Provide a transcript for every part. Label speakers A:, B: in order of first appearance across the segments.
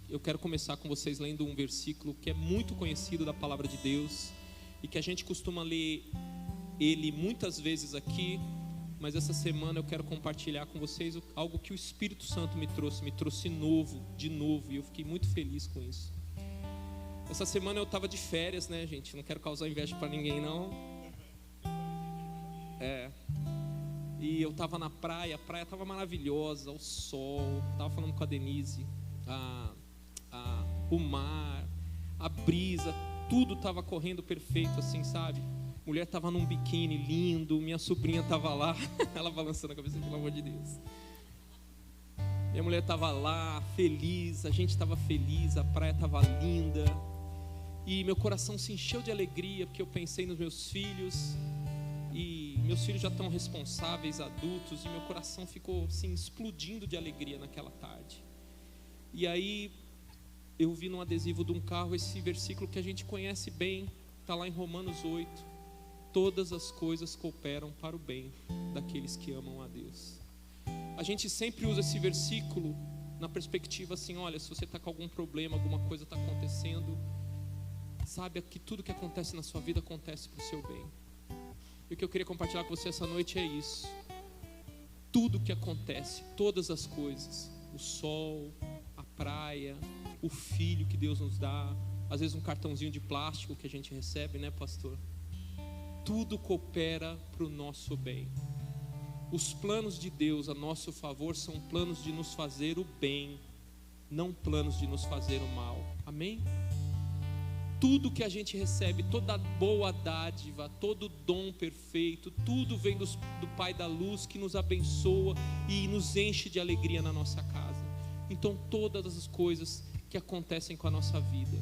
A: Eu quero começar com vocês lendo um versículo que é muito conhecido da palavra de Deus e que a gente costuma ler ele muitas vezes aqui, mas essa semana eu quero compartilhar com vocês algo que o Espírito Santo me trouxe de novo, e eu fiquei muito feliz com isso. Essa semana eu estava de férias, né, gente? Não quero causar inveja para ninguém, não. E eu estava na praia, a praia estava maravilhosa, o sol, estava falando com a Denise, o mar, a brisa, tudo estava correndo perfeito assim, sabe? Mulher estava num biquíni lindo, minha sobrinha estava lá, ela balançando a cabeça, pelo amor de Deus. Minha mulher estava lá, feliz, a gente estava feliz, a praia estava linda. E meu coração se encheu de alegria, porque eu pensei nos meus filhos. E meus filhos já estão responsáveis, adultos, e meu coração ficou assim, explodindo de alegria naquela tarde. E aí eu vi num adesivo de um carro esse versículo que a gente conhece bem, está lá em Romanos 8. Todas as coisas cooperam para o bem daqueles que amam a Deus. A gente sempre usa esse versículo na perspectiva assim, olha, se você está com algum problema, alguma coisa está acontecendo, saiba que tudo que acontece na sua vida acontece para o seu bem. E o que eu queria compartilhar com você essa noite é isso. Tudo que acontece, todas as coisas, o sol, a praia, o filho que Deus nos dá, às vezes um cartãozinho de plástico que a gente recebe, né, pastor? Tudo coopera para o nosso bem. Os planos de Deus a nosso favor são planos de nos fazer o bem, não planos de nos fazer o mal. Amém? Tudo que a gente recebe, toda boa dádiva, todo dom perfeito, tudo vem do Pai da luz, que nos abençoa e nos enche de alegria na nossa casa. Então todas as coisas que acontecem com a nossa vida,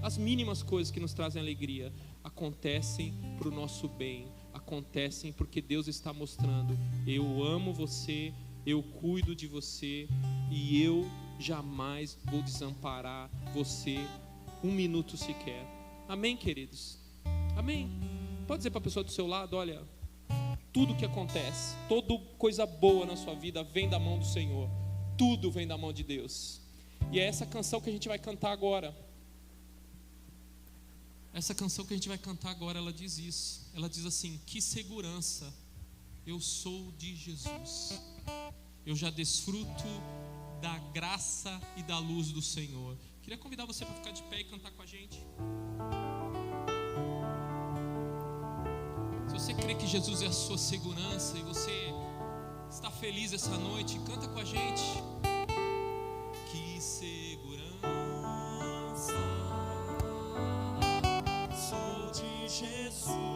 A: as mínimas coisas que nos trazem alegria, acontecem para o nosso bem, acontecem porque Deus está mostrando: eu amo você, eu cuido de você e eu jamais vou desamparar você um minuto sequer. Amém, queridos? Amém? Pode dizer para a pessoa do seu lado: olha, tudo que acontece, toda coisa boa na sua vida vem da mão do Senhor, tudo vem da mão de Deus. E é essa canção que a gente vai cantar agora. Essa canção que a gente vai cantar agora, ela diz isso. Ela diz assim: que segurança, eu sou de Jesus, eu já desfruto da graça e da luz do Senhor. Queria convidar você para ficar de pé e cantar com a gente. Se você crê que Jesus é a sua segurança e você está feliz essa noite, canta com a gente. Que segurança, sou de Jesus.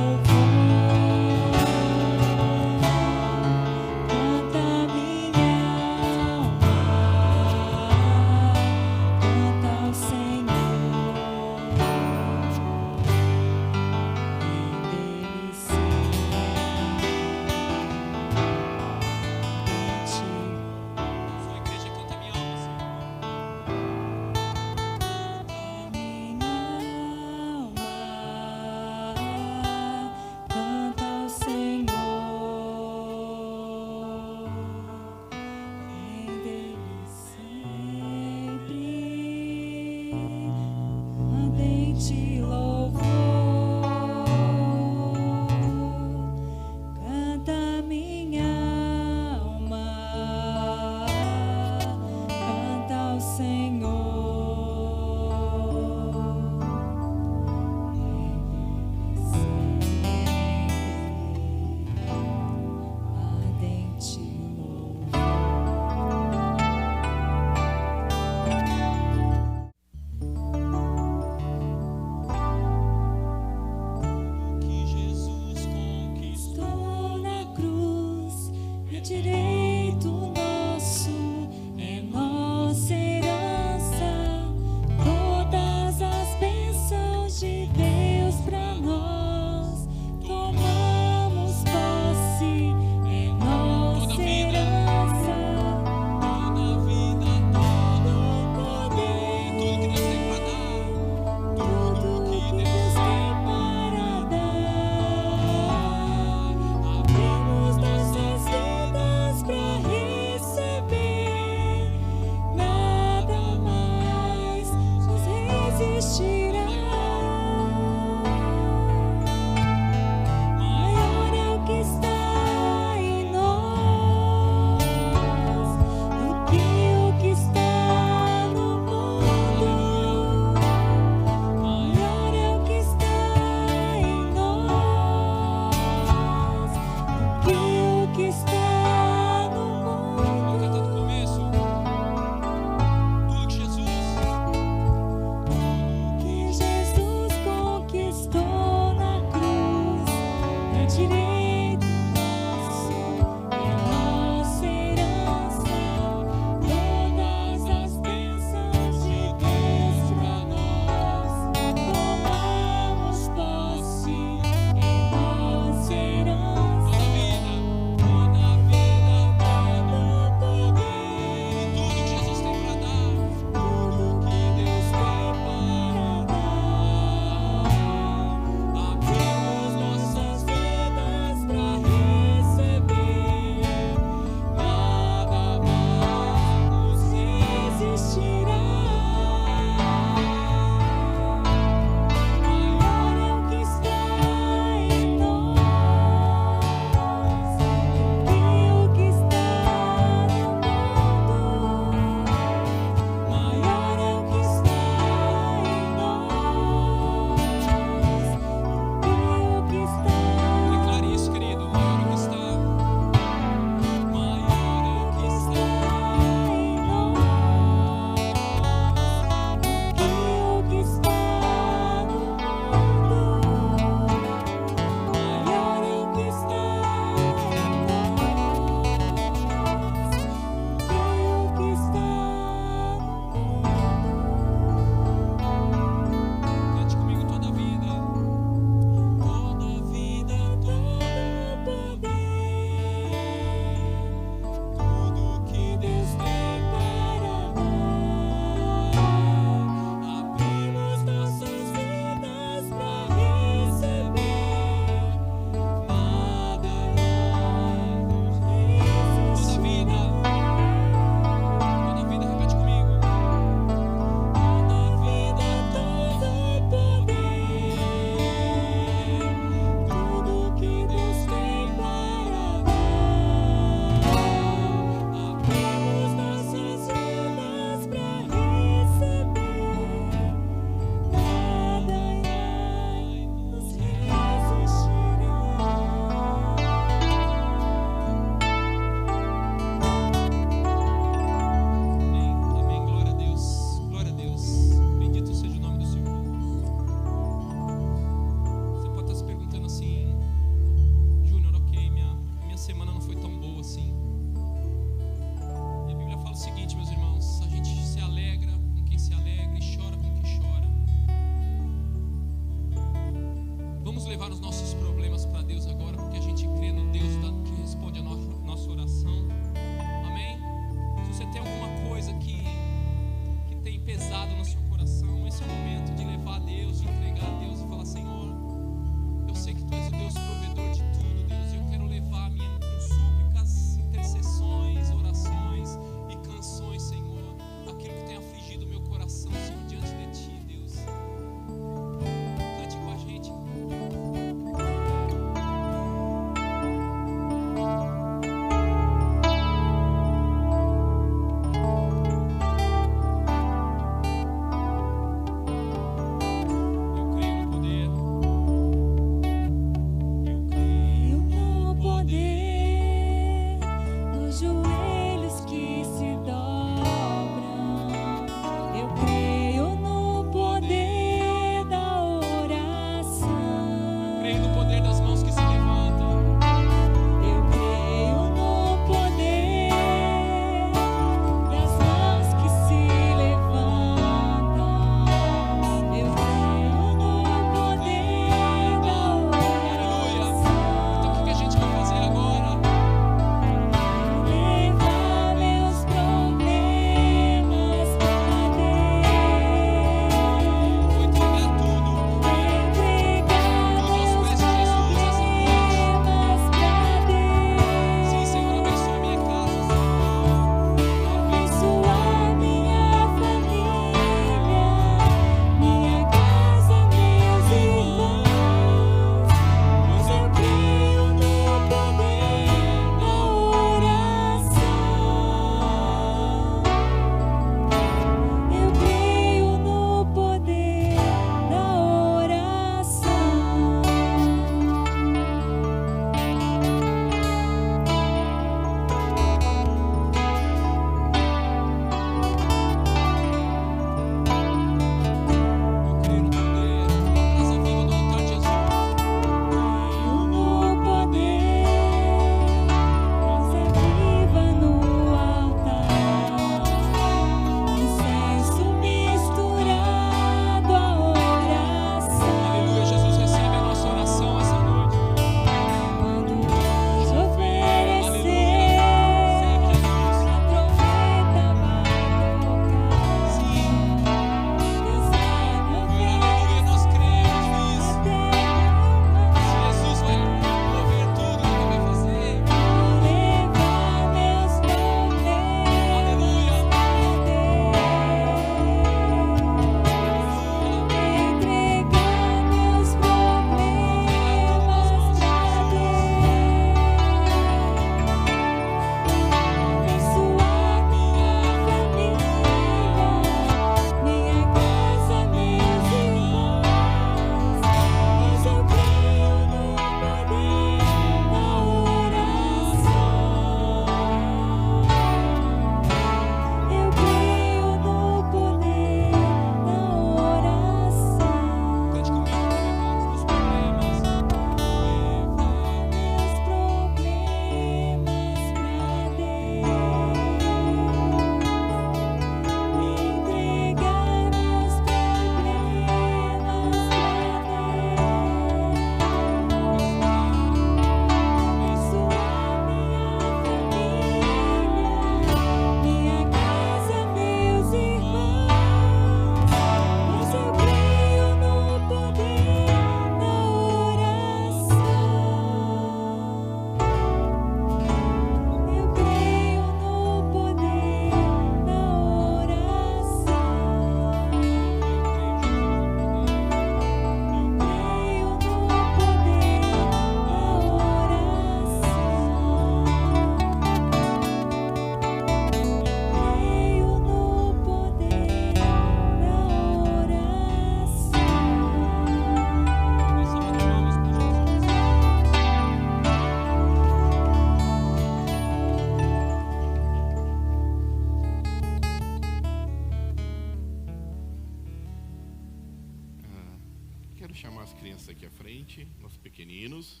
B: Ivete, nossos pequeninos.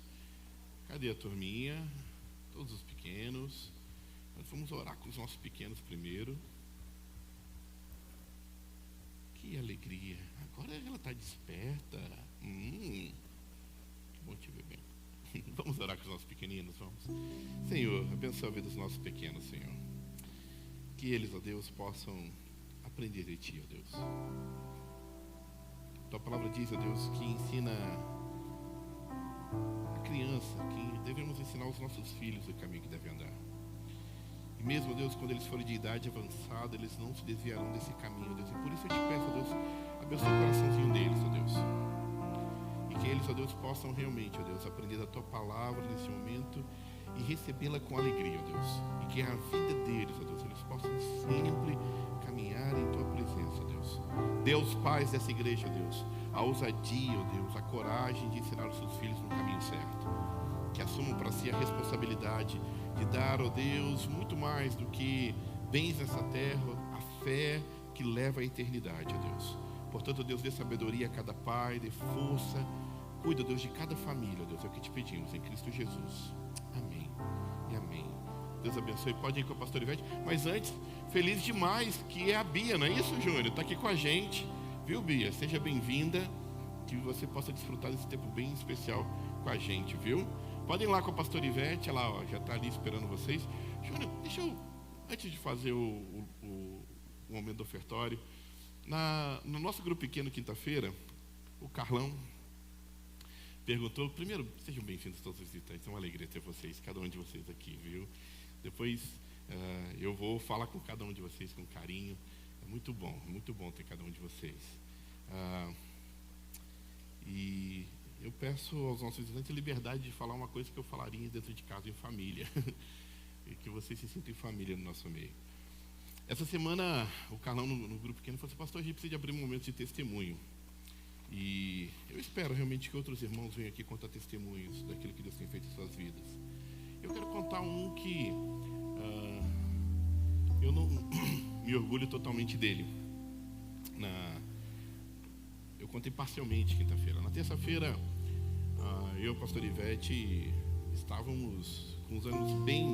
B: Cadê a turminha? Todos os pequenos. Nós vamos orar com os nossos pequenos primeiro. Que alegria. Agora ela está desperta. Que bom te ver bem. Vamos orar com os nossos pequeninos, vamos. Senhor, abençoa a vida dos nossos pequenos, Senhor. Que eles, ó Deus, possam aprender de Ti, ó Deus. Tua palavra diz, ó Deus, que ensina a criança, que devemos ensinar os nossos filhos o caminho que devem andar. E mesmo, ó Deus, quando eles forem de idade avançada, eles não se desviarão desse caminho, ó Deus. E por isso eu te peço, ó Deus, abençoa o coraçãozinho deles, ó Deus. E que eles, ó Deus, possam realmente, ó Deus, aprender da Tua palavra nesse momento e recebê-la com alegria, ó Deus. E que a vida deles, ó Deus, eles possam sempre caminhar em Tua presença, ó Deus. Dê aos pais dessa igreja, ó Deus, a ousadia, ó Deus, a coragem de ensinar os seus filhos no caminho certo. Que assumam para si a responsabilidade de dar, ó Deus, muito mais do que bens nessa terra, a fé que leva à eternidade, ó Deus. Portanto, Deus, dê sabedoria a cada pai, dê força. Cuida, Deus, de cada família, Deus, é o que te pedimos, em Cristo Jesus. Amém e amém. Deus abençoe. Pode ir com a pastora Ivete. Mas antes, feliz demais, que é a Bia, não é isso, Júnior? Está aqui com a gente. Viu, Bia? Seja bem-vinda. Que você possa desfrutar desse tempo bem especial com a gente, viu? Podem ir lá com a pastora Ivete, ela ó, já está ali esperando vocês. Júnior, deixa eu, antes de fazer o momento do ofertório, no nosso grupo pequeno, quinta-feira, o Carlão perguntou, primeiro, sejam bem-vindos todos os visitantes, é uma alegria ter vocês, cada um de vocês aqui, viu? Depois eu vou falar com cada um de vocês com carinho, é muito bom ter cada um de vocês. E eu peço aos nossos visitantes a liberdade de falar uma coisa que eu falaria dentro de casa em família, e que vocês se sintam em família no nosso meio. Essa semana, o Carlão no grupo pequeno falou assim, pastor, a gente precisa de abrir um momento de testemunho. E eu espero realmente que outros irmãos venham aqui contar testemunhos daquilo que Deus tem feito em suas vidas. Eu quero contar um que eu não me orgulho totalmente dele. Eu contei parcialmente quinta-feira. Na terça-feira, eu e a pastora Ivete estávamos com os ânimos bem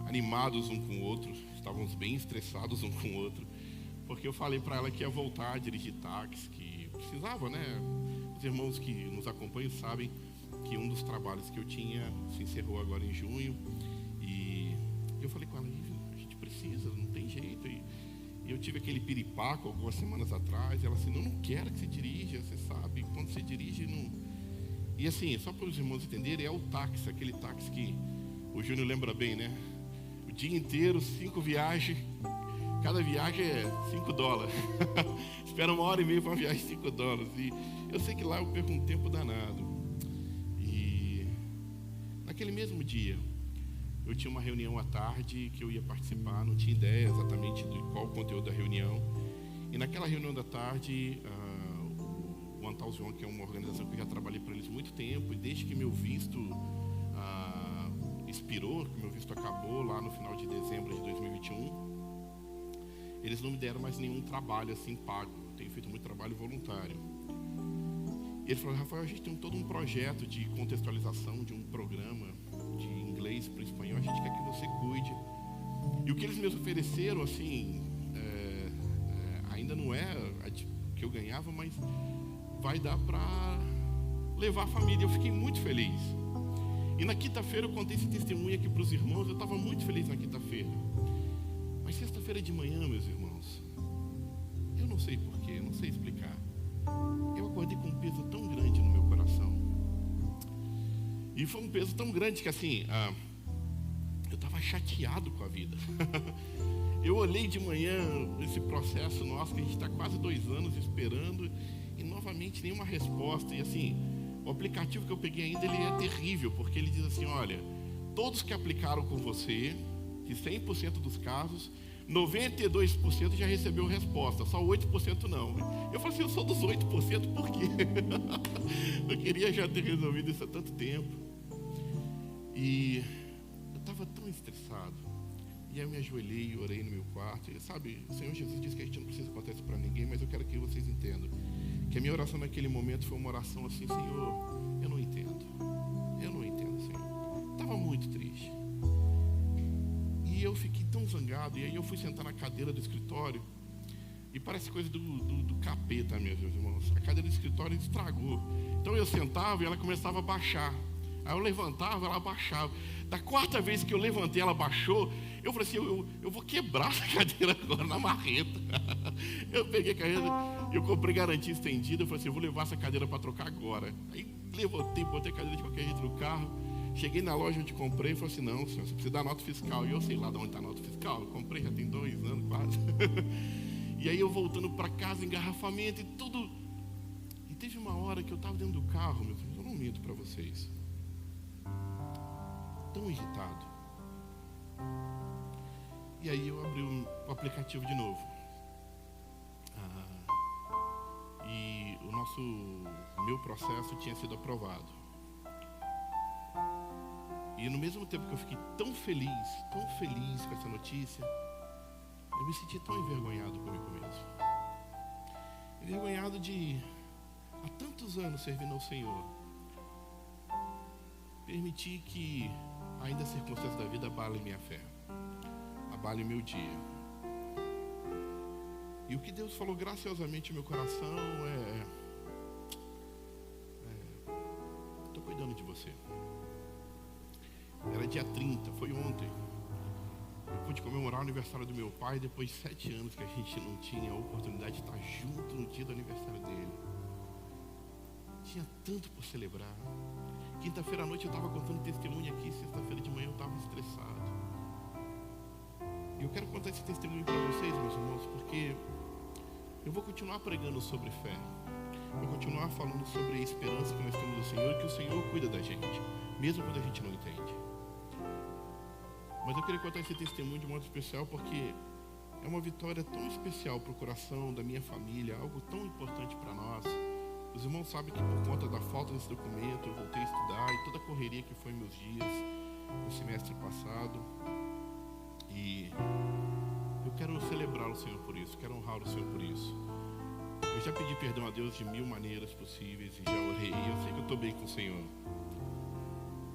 B: animados um com o outro, estávamos bem estressados um com o outro, porque eu falei para ela que ia voltar a dirigir táxi, que precisava, né? Os irmãos que nos acompanham sabem que um dos trabalhos que eu tinha se encerrou agora em junho, e eu falei com ela, a gente precisa, não tem jeito. E eu tive aquele piripaco algumas semanas atrás, e ela assim, não quero que você dirija, você sabe, quando você dirige, não... E assim, só para os irmãos entenderem, é o táxi, aquele táxi que o Júnior lembra bem, né? O dia inteiro, 5 viagens, cada viagem é $5. Espera 1h30 para uma viagem de $5. E eu sei que lá eu perco um tempo danado. E naquele mesmo dia, eu tinha uma reunião à tarde que eu ia participar, não tinha ideia exatamente de qual o conteúdo da reunião. E naquela reunião da tarde, o Antal João, que é uma organização que eu já trabalhei para eles há muito tempo, e desde que meu visto expirou, que meu visto acabou lá no final de dezembro de 2021, eles não me deram mais nenhum trabalho assim pago. Eu tenho feito muito trabalho voluntário. E ele falou, Rafael, a gente tem todo um projeto de contextualização de um programa de inglês para o espanhol, a gente quer que você cuide. E o que eles me ofereceram, assim, ainda não é o que eu ganhava, mas vai dar para levar a família. Eu fiquei muito feliz. E na quinta-feira eu contei esse testemunho aqui para os irmãos, eu estava muito feliz na quinta-feira. Mas sexta-feira de manhã, meus irmãos, eu não sei porquê, não sei explicar. Eu acordei com um peso tão grande no meu coração. E foi um peso tão grande que assim, eu estava chateado com a vida. Eu olhei de manhã esse processo nosso, que a gente está quase 2 anos esperando, e novamente nenhuma resposta. E assim, o aplicativo que eu peguei ainda, ele é terrível, porque ele diz assim, olha, todos que aplicaram com você, de 100% dos casos, 92% já recebeu resposta, só 8% não. Eu falei assim, eu sou dos 8%, por quê? Eu queria já ter resolvido isso há tanto tempo. E eu estava tão estressado. E aí eu me ajoelhei e orei no meu quarto. E, sabe, o Senhor Jesus disse que a gente não precisa contar isso para ninguém, mas eu quero que vocês entendam que a minha oração naquele momento foi uma oração assim, Senhor, eu não não entendo. Eu não entendo, Senhor. Estava muito triste. E eu fiquei tão zangado. E aí eu fui sentar na cadeira do escritório. E parece coisa do capeta, meus irmãos. A cadeira do escritório estragou. Então eu sentava e ela começava a baixar. Aí eu levantava, ela baixava. Da quarta vez que eu levantei, ela baixou. Eu falei assim, eu vou quebrar essa cadeira agora na marreta. Eu peguei a cadeira, eu comprei garantia estendida. Eu falei assim, eu vou levar essa cadeira para trocar agora. Aí levantei, botei a cadeira de qualquer jeito no carro. Cheguei na loja onde comprei e falei assim, não, senhor, você precisa dar nota fiscal. E eu sei lá de onde está a nota fiscal. Eu comprei já tem 2 anos quase. E aí eu voltando para casa, engarrafamento e tudo. E teve uma hora que eu estava dentro do carro, meus filhos, eu não minto para vocês. Tão irritado. E aí eu abri o aplicativo de novo. E o meu processo tinha sido aprovado. E no mesmo tempo que eu fiquei tão feliz com essa notícia, eu me senti tão envergonhado comigo mesmo. Envergonhado de, há tantos anos servindo ao Senhor, permitir que ainda as circunstâncias da vida abalem minha fé, abalem meu dia. E o que Deus falou graciosamente no meu coração estou cuidando de você. Era dia 30, foi ontem. Eu pude comemorar o aniversário do meu pai depois de 7 anos que a gente não tinha a oportunidade de estar junto no dia do aniversário dele. Tinha tanto por celebrar. Quinta-feira à noite eu estava contando testemunho aqui, sexta-feira de manhã eu estava estressado. E eu quero contar esse testemunho para vocês, meus irmãos, porque eu vou continuar pregando sobre fé. Vou continuar falando sobre a esperança que nós temos no Senhor e que o Senhor cuida da gente, mesmo quando a gente não entende. Mas eu queria contar esse testemunho de modo especial porque é uma vitória tão especial para o coração da minha família, algo tão importante para nós. Os irmãos sabem que por conta da falta desse documento eu voltei a estudar e toda a correria que foi meus dias no semestre passado. E eu quero celebrar o Senhor por isso, quero honrar o Senhor por isso. Eu já pedi perdão a Deus de 1000 maneiras possíveis e já orei, eu sei que eu estou bem com o Senhor.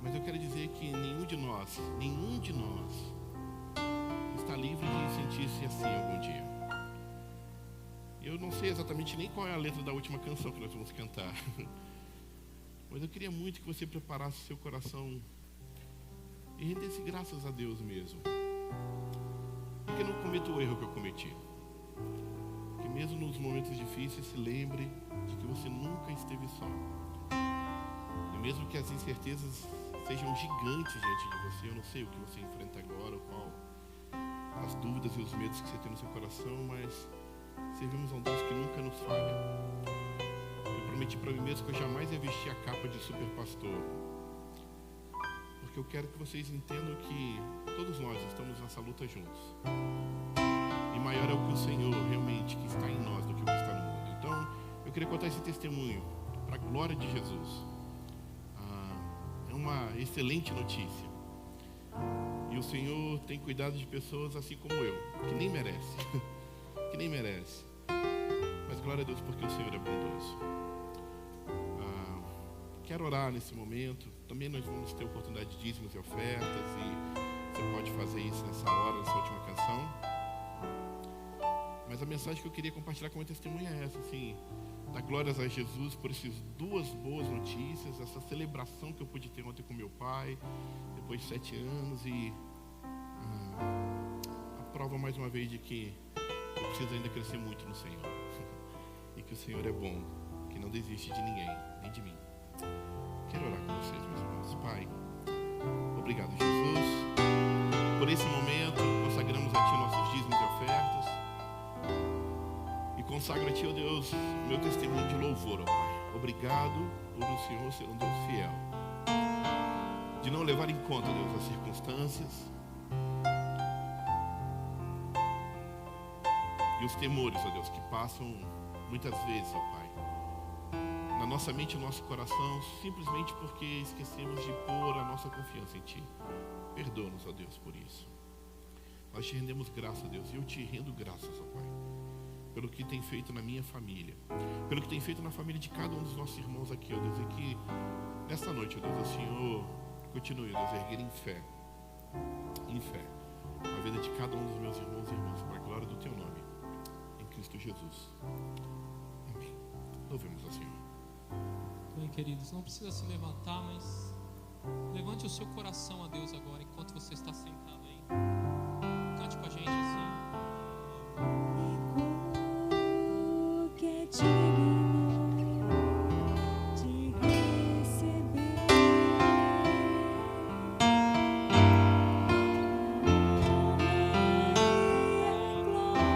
B: Mas eu quero dizer que nenhum de nós está livre de sentir-se assim algum dia. Eu não sei exatamente nem qual é a letra da última canção que nós vamos cantar. Mas eu queria muito que você preparasse seu coração e rendesse graças a Deus mesmo. E que não cometa o erro que eu cometi. Que mesmo nos momentos difíceis se lembre de que você nunca esteve só. E mesmo que as incertezas sejam gigantes diante de você, eu não sei o que você enfrenta agora, qual as dúvidas e os medos que você tem no seu coração, mas servimos a um Deus que nunca nos falha. Eu prometi para mim mesmo que eu jamais ia vestir a capa de super pastor, porque eu quero que vocês entendam que todos nós estamos nessa luta juntos. E maior é o que o Senhor realmente que está em nós do que o que está no mundo. Então, eu queria contar esse testemunho para a glória de Jesus. É uma excelente notícia. E o Senhor tem cuidado de pessoas assim como eu, que nem merece. Que nem merece. Mas glória a Deus porque o Senhor é bondoso. Quero orar nesse momento. Também nós vamos ter oportunidade de dízimos e ofertas. E você pode fazer isso nessa hora, nessa última canção. Mas a mensagem que eu queria compartilhar com o meu testemunho é essa, assim, dar glórias a Jesus por essas 2 boas notícias, essa celebração que eu pude ter ontem com meu pai, depois de 7 anos, e a prova mais uma vez de que eu preciso ainda crescer muito no Senhor. E que o Senhor é bom, que não desiste de ninguém, nem de mim. Quero orar com vocês, meus irmãos. Pai, obrigado, Jesus, por esse momento. Consagramos a Ti nossos dízimos e ofertas. E consagro a Ti, ó Deus, meu testemunho de louvor, ó Pai. Obrigado por o Senhor ser um Deus fiel, de não levar em conta, Deus, as circunstâncias e os temores, ó Deus, que passam muitas vezes, ó Pai, na nossa mente e no nosso coração, simplesmente porque esquecemos de pôr a nossa confiança em Ti. Perdoa-nos, ó Deus, por isso. Nós te rendemos graça, Deus, e eu te rendo graças, ó Pai, pelo que tem feito na minha família, pelo que tem feito na família de cada um dos nossos irmãos aqui, ó Deus, e que nesta noite, ó Deus, o Senhor continue, ó Deus, a erguer em fé, a vida de cada um dos meus irmãos e irmãs, para a glória do Teu nome, em Cristo Jesus. Amém. Louvemos ao Senhor.
A: Bem, queridos, não precisa se levantar, mas levante o seu coração a Deus agora, enquanto você está sentado aí. Cante com a gente assim.
C: Que é digno de receber glória.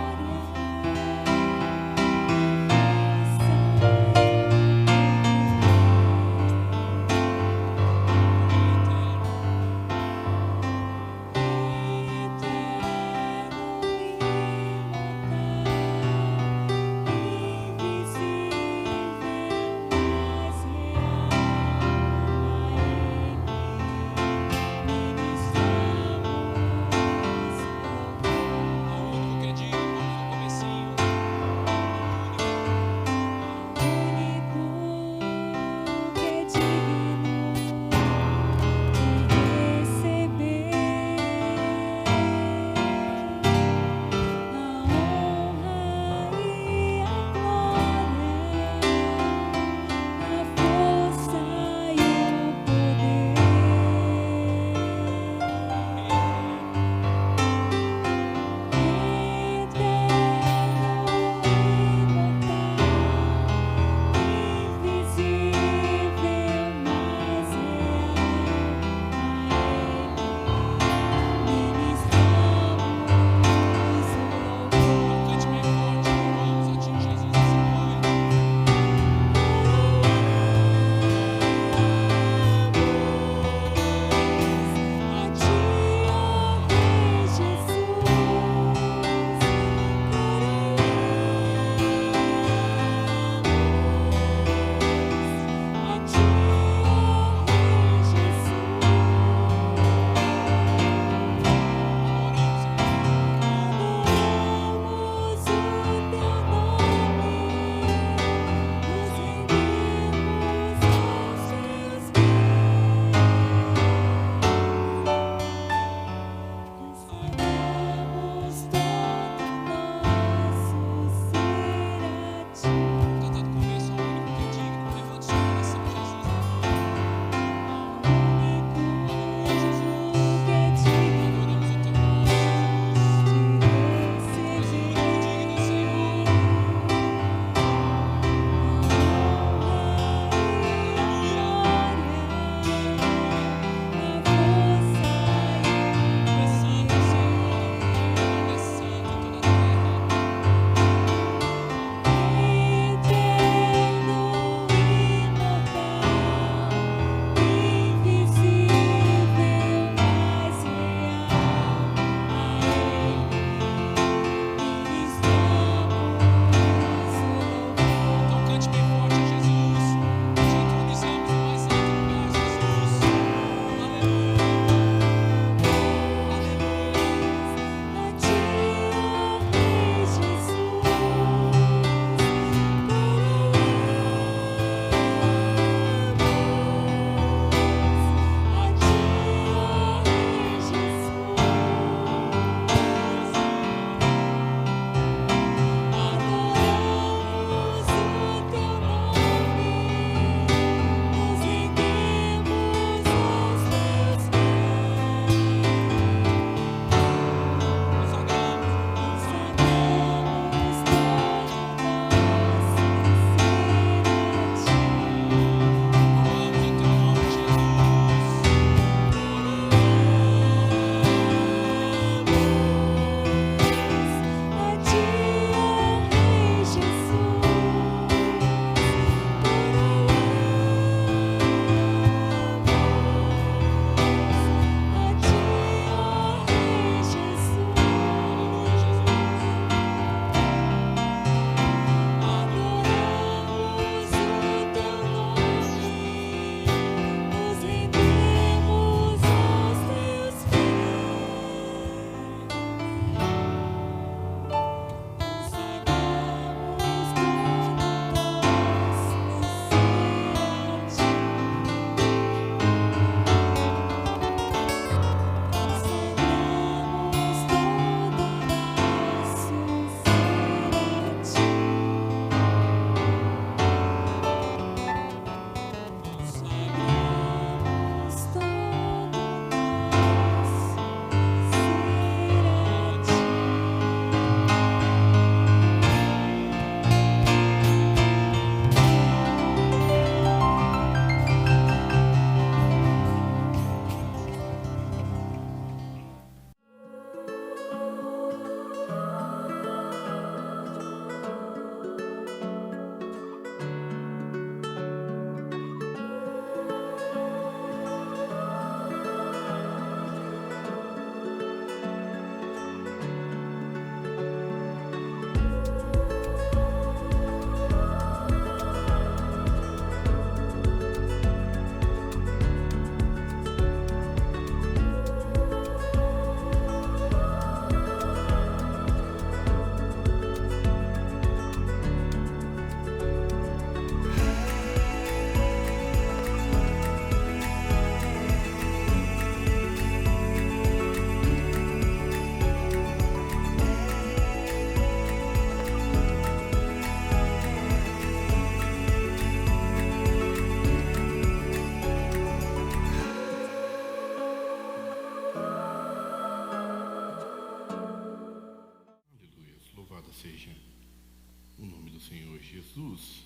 B: do Senhor Jesus.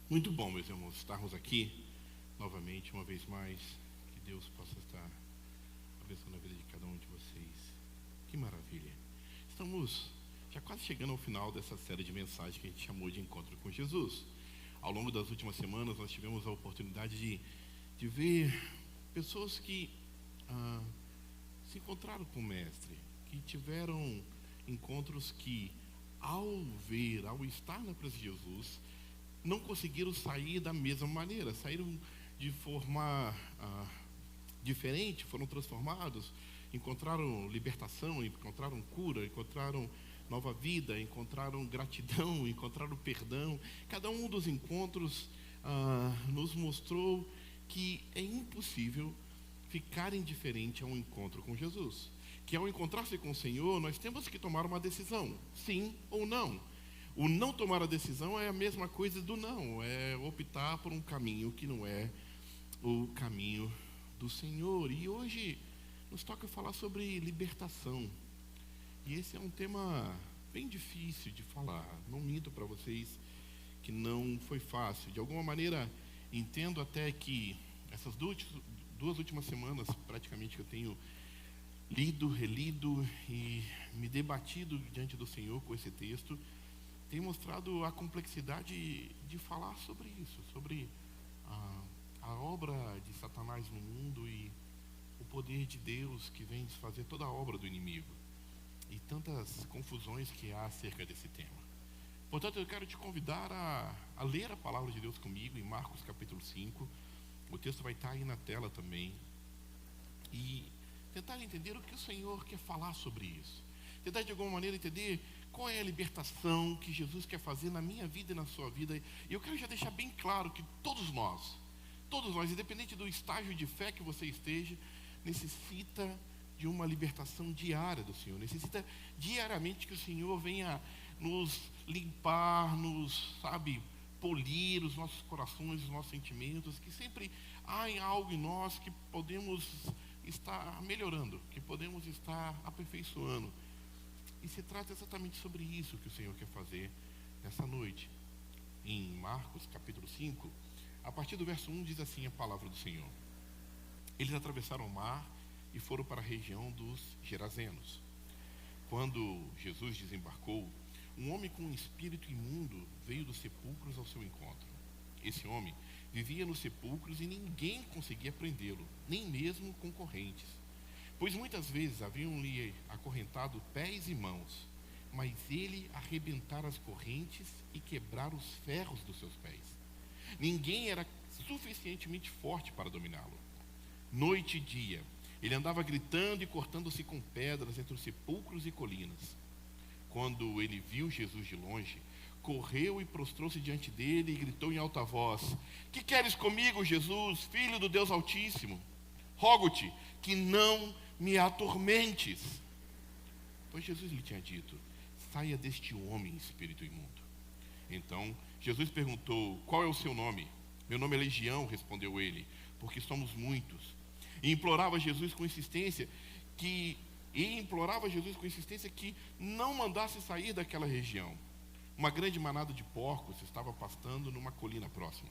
B: Muito bom, meus irmãos, estarmos aqui novamente, uma vez mais. Que Deus possa estar abençoando a vida de cada um de vocês. Que maravilha. Estamos já quase chegando ao final dessa série de mensagens que a gente chamou de Encontro com Jesus. Ao longo das últimas semanas, nós tivemos a oportunidade de ver pessoas que se encontraram com o Mestre, que tiveram encontros que, ao estar na presença de Jesus, não conseguiram sair da mesma maneira, saíram de forma diferente, foram transformados, encontraram libertação, encontraram cura, encontraram nova vida, encontraram gratidão, encontraram perdão. Cada um dos encontros nos mostrou que é impossível ficar indiferente a um encontro com Jesus. Que ao encontrar-se com o Senhor, nós temos que tomar uma decisão, sim ou não. O não tomar a decisão é a mesma coisa do não, é optar por um caminho que não é o caminho do Senhor. E hoje nos toca falar sobre libertação. E esse é um tema bem difícil de falar. Não minto para vocês que não foi fácil. De alguma maneira, entendo até que essas duas últimas semanas, praticamente, que eu tenho lido, relido e me debatido diante do Senhor com esse texto, tem mostrado a complexidade de falar sobre isso, sobre a obra de Satanás no mundo e o poder de Deus que vem desfazer toda a obra do inimigo. E tantas confusões que há acerca desse tema. Portanto, eu quero te convidar a ler a palavra de Deus comigo em Marcos capítulo 5. O texto vai estar aí na tela também. E tentar entender o que o Senhor quer falar sobre isso. Tentar de alguma maneira entender qual é a libertação que Jesus quer fazer na minha vida e na sua vida. E eu quero já deixar bem claro que todos nós, independente do estágio de fé que você esteja, necessita de uma libertação diária do Senhor. Necessita diariamente que o Senhor venha nos limpar, polir os nossos corações, os nossos sentimentos, que sempre há algo em nós que podemos estar melhorando, que podemos estar aperfeiçoando. E se trata exatamente sobre isso que o Senhor quer fazer nessa noite. Em Marcos capítulo 5, a partir do verso 1 diz assim a palavra do Senhor. Eles atravessaram o mar e foram para a região dos Gerazenos. Quando Jesus desembarcou, um homem com um espírito imundo veio dos sepulcros ao seu encontro. Esse homem vivia nos sepulcros e ninguém conseguia prendê-lo, nem mesmo com correntes, pois muitas vezes haviam-lhe acorrentado pés e mãos, mas ele arrebentara as correntes e quebrara os ferros dos seus pés. Ninguém era suficientemente forte para dominá-lo. Noite e dia, ele andava gritando e cortando-se com pedras entre os sepulcros e colinas. Quando ele viu Jesus de longe, correu e prostrou-se diante dele e gritou em alta voz: Que queres comigo, Jesus, filho do Deus Altíssimo? Rogo-te que não me atormentes. Pois Jesus lhe tinha dito: Saia deste homem, espírito imundo. Então Jesus perguntou: Qual é o seu nome? Meu nome é Legião, respondeu ele, porque somos muitos. E implorava Jesus com insistência que não mandasse sair daquela região. Uma grande manada de porcos estava pastando numa colina próxima.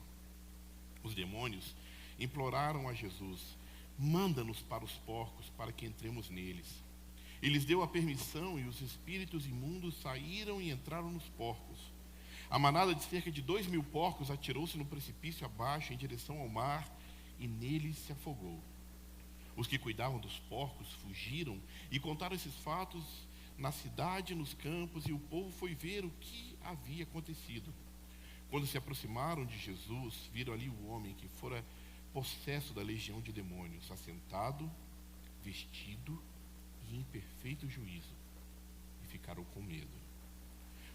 B: Os demônios imploraram a Jesus: Manda-nos para os porcos, para que entremos neles. Ele lhes deu a permissão e os espíritos imundos saíram e entraram nos porcos. A manada de cerca de 2.000 porcos atirou-se no precipício abaixo em direção ao mar e nele se afogou. Os que cuidavam dos porcos fugiram e contaram esses fatos na cidade e nos campos, e o povo foi ver o que havia acontecido. Quando se aproximaram de Jesus, viram ali o homem que fora possesso da legião de demônios, assentado, vestido e em perfeito juízo, e ficaram com medo.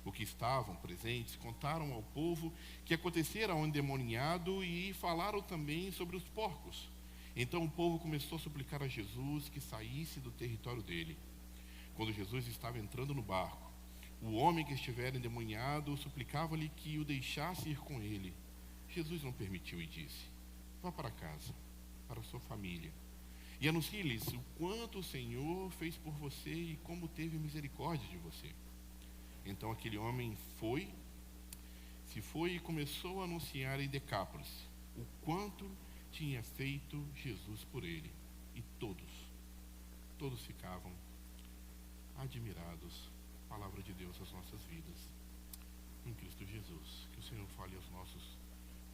B: Os que estavam presentes contaram ao povo que acontecera ao endemoniado e falaram também sobre os porcos. Então o povo começou a suplicar a Jesus que saísse do território dele. Quando Jesus estava entrando no barco, o homem que estivera endemoniado suplicava-lhe que o deixasse ir com ele. Jesus não permitiu e disse: Vá para casa, para a sua família, e anuncie-lhes o quanto o Senhor fez por você e como teve misericórdia de você. Então aquele homem se foi e começou a anunciar em Decápolis o quanto tinha feito Jesus por ele. E todos ficavam admirados. Palavra de Deus às nossas vidas em Cristo Jesus. Que o Senhor fale aos nossos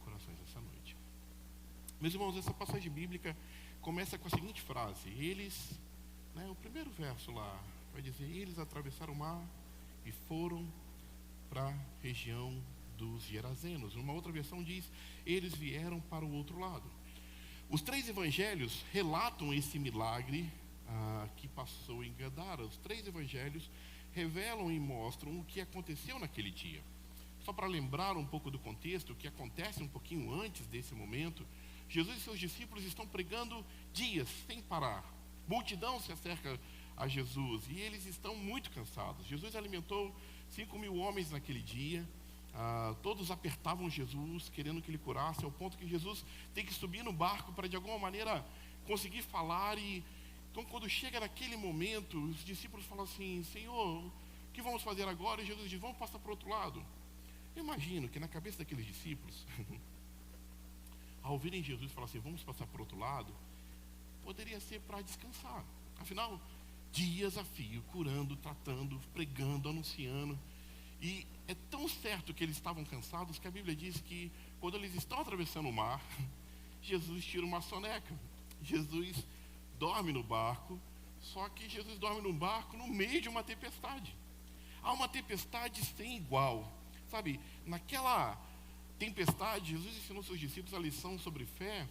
B: corações essa noite. Meus irmãos, essa passagem bíblica começa com a seguinte frase: eles, o primeiro verso lá vai dizer, eles atravessaram o mar e foram para a região dos Gerazenos. Uma outra versão diz, eles vieram para o outro lado. Os 3 evangelhos relatam esse milagre que passou em Gadara. Os 3 evangelhos revelam e mostram o que aconteceu naquele dia. Só para lembrar um pouco do contexto, o que acontece um pouquinho antes desse momento, Jesus e seus discípulos estão pregando dias sem parar. Multidão se acerca a Jesus e eles estão muito cansados. Jesus alimentou 5.000 homens naquele dia. Todos apertavam Jesus, querendo que ele curasse, ao ponto que Jesus tem que subir no barco para de alguma maneira conseguir falar. E então, quando chega naquele momento, os discípulos falam assim, Senhor, o que vamos fazer agora? E Jesus diz, vamos passar para o outro lado. Eu imagino que na cabeça daqueles discípulos, ao ouvirem Jesus falar assim, vamos passar para o outro lado, poderia ser para descansar. Afinal, dias a fio, curando, tratando, pregando, anunciando. E é tão certo que eles estavam cansados que a Bíblia diz que quando eles estão atravessando o mar, Jesus tira uma soneca. Jesus dorme no barco, só que Jesus dorme no barco no meio de uma tempestade. Há uma tempestade sem igual. Sabe, naquela tempestade, Jesus ensinou seus discípulos a lição sobre fé,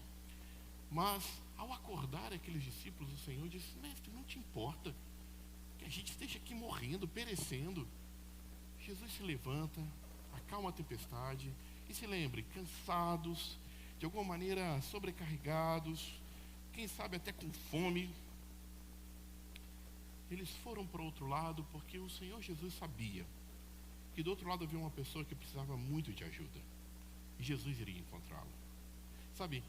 B: mas ao acordar aqueles discípulos, o Senhor disse, mestre, não te importa que a gente esteja aqui morrendo, perecendo. Jesus se levanta, acalma a tempestade e se lembre, cansados, de alguma maneira sobrecarregados, quem sabe até com fome, eles foram para o outro lado porque o Senhor Jesus sabia que do outro lado havia uma pessoa que precisava muito de ajuda e Jesus iria encontrá-lo. Sabe,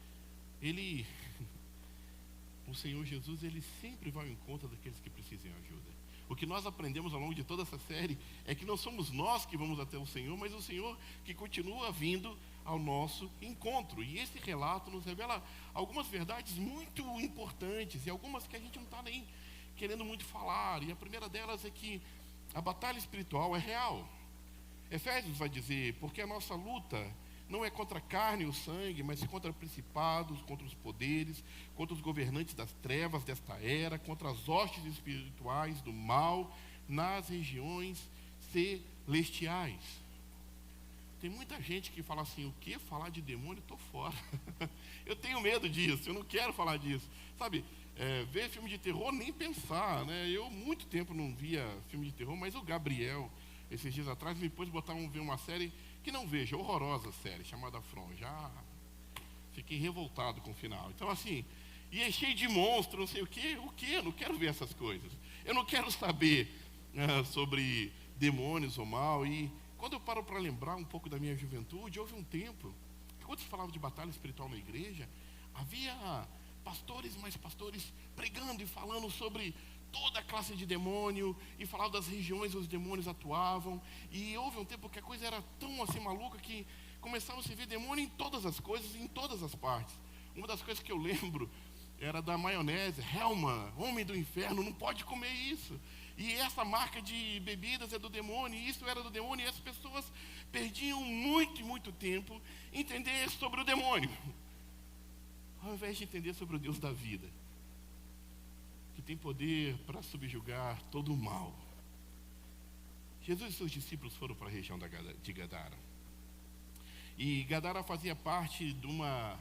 B: o Senhor Jesus, ele sempre vai ao encontro daqueles que precisam de ajuda. O que nós aprendemos ao longo de toda essa série é que não somos nós que vamos até o Senhor, mas o Senhor que continua vindo ao nosso encontro. E esse relato nos revela algumas verdades muito importantes e algumas que a gente não está nem querendo muito falar. E a primeira delas é que a batalha espiritual é real. Efésios vai dizer, porque a nossa luta não é contra a carne e o sangue, mas contra principados, contra os poderes, contra os governantes das trevas desta era, contra as hostes espirituais do mal nas regiões celestiais. Tem muita gente que fala assim, o que? Falar de demônio? Estou fora. Eu tenho medo disso, eu não quero falar disso. Sabe, ver filme de terror, nem pensar, né? Eu muito tempo não via filme de terror, mas o Gabriel, esses dias atrás, me pôs botar ver uma série que não vejo, horrorosa série, chamada From. Já fiquei revoltado com o final. Então assim, e é cheio de monstros, não sei o quê? Eu não quero ver essas coisas. Eu não quero saber sobre demônios ou mal. E quando eu paro para lembrar um pouco da minha juventude, houve um tempo, que quando se falava de batalha espiritual na igreja, havia pastores e mais pastores pregando e falando sobre toda a classe de demônio, e falava das regiões onde os demônios atuavam, e houve um tempo que a coisa era tão assim maluca, que começava a se ver demônio em todas as coisas, em todas as partes. Uma das coisas que eu lembro era da maionese, Hellman, homem do inferno, não pode comer isso, e essa marca de bebidas é do demônio, e isso era do demônio, e as pessoas perdiam muito e muito tempo em entender sobre o demônio, ao invés de entender sobre o Deus da vida, que tem poder para subjugar todo o mal. Jesus e seus discípulos foram para a região de Gadara. E Gadara fazia parte de uma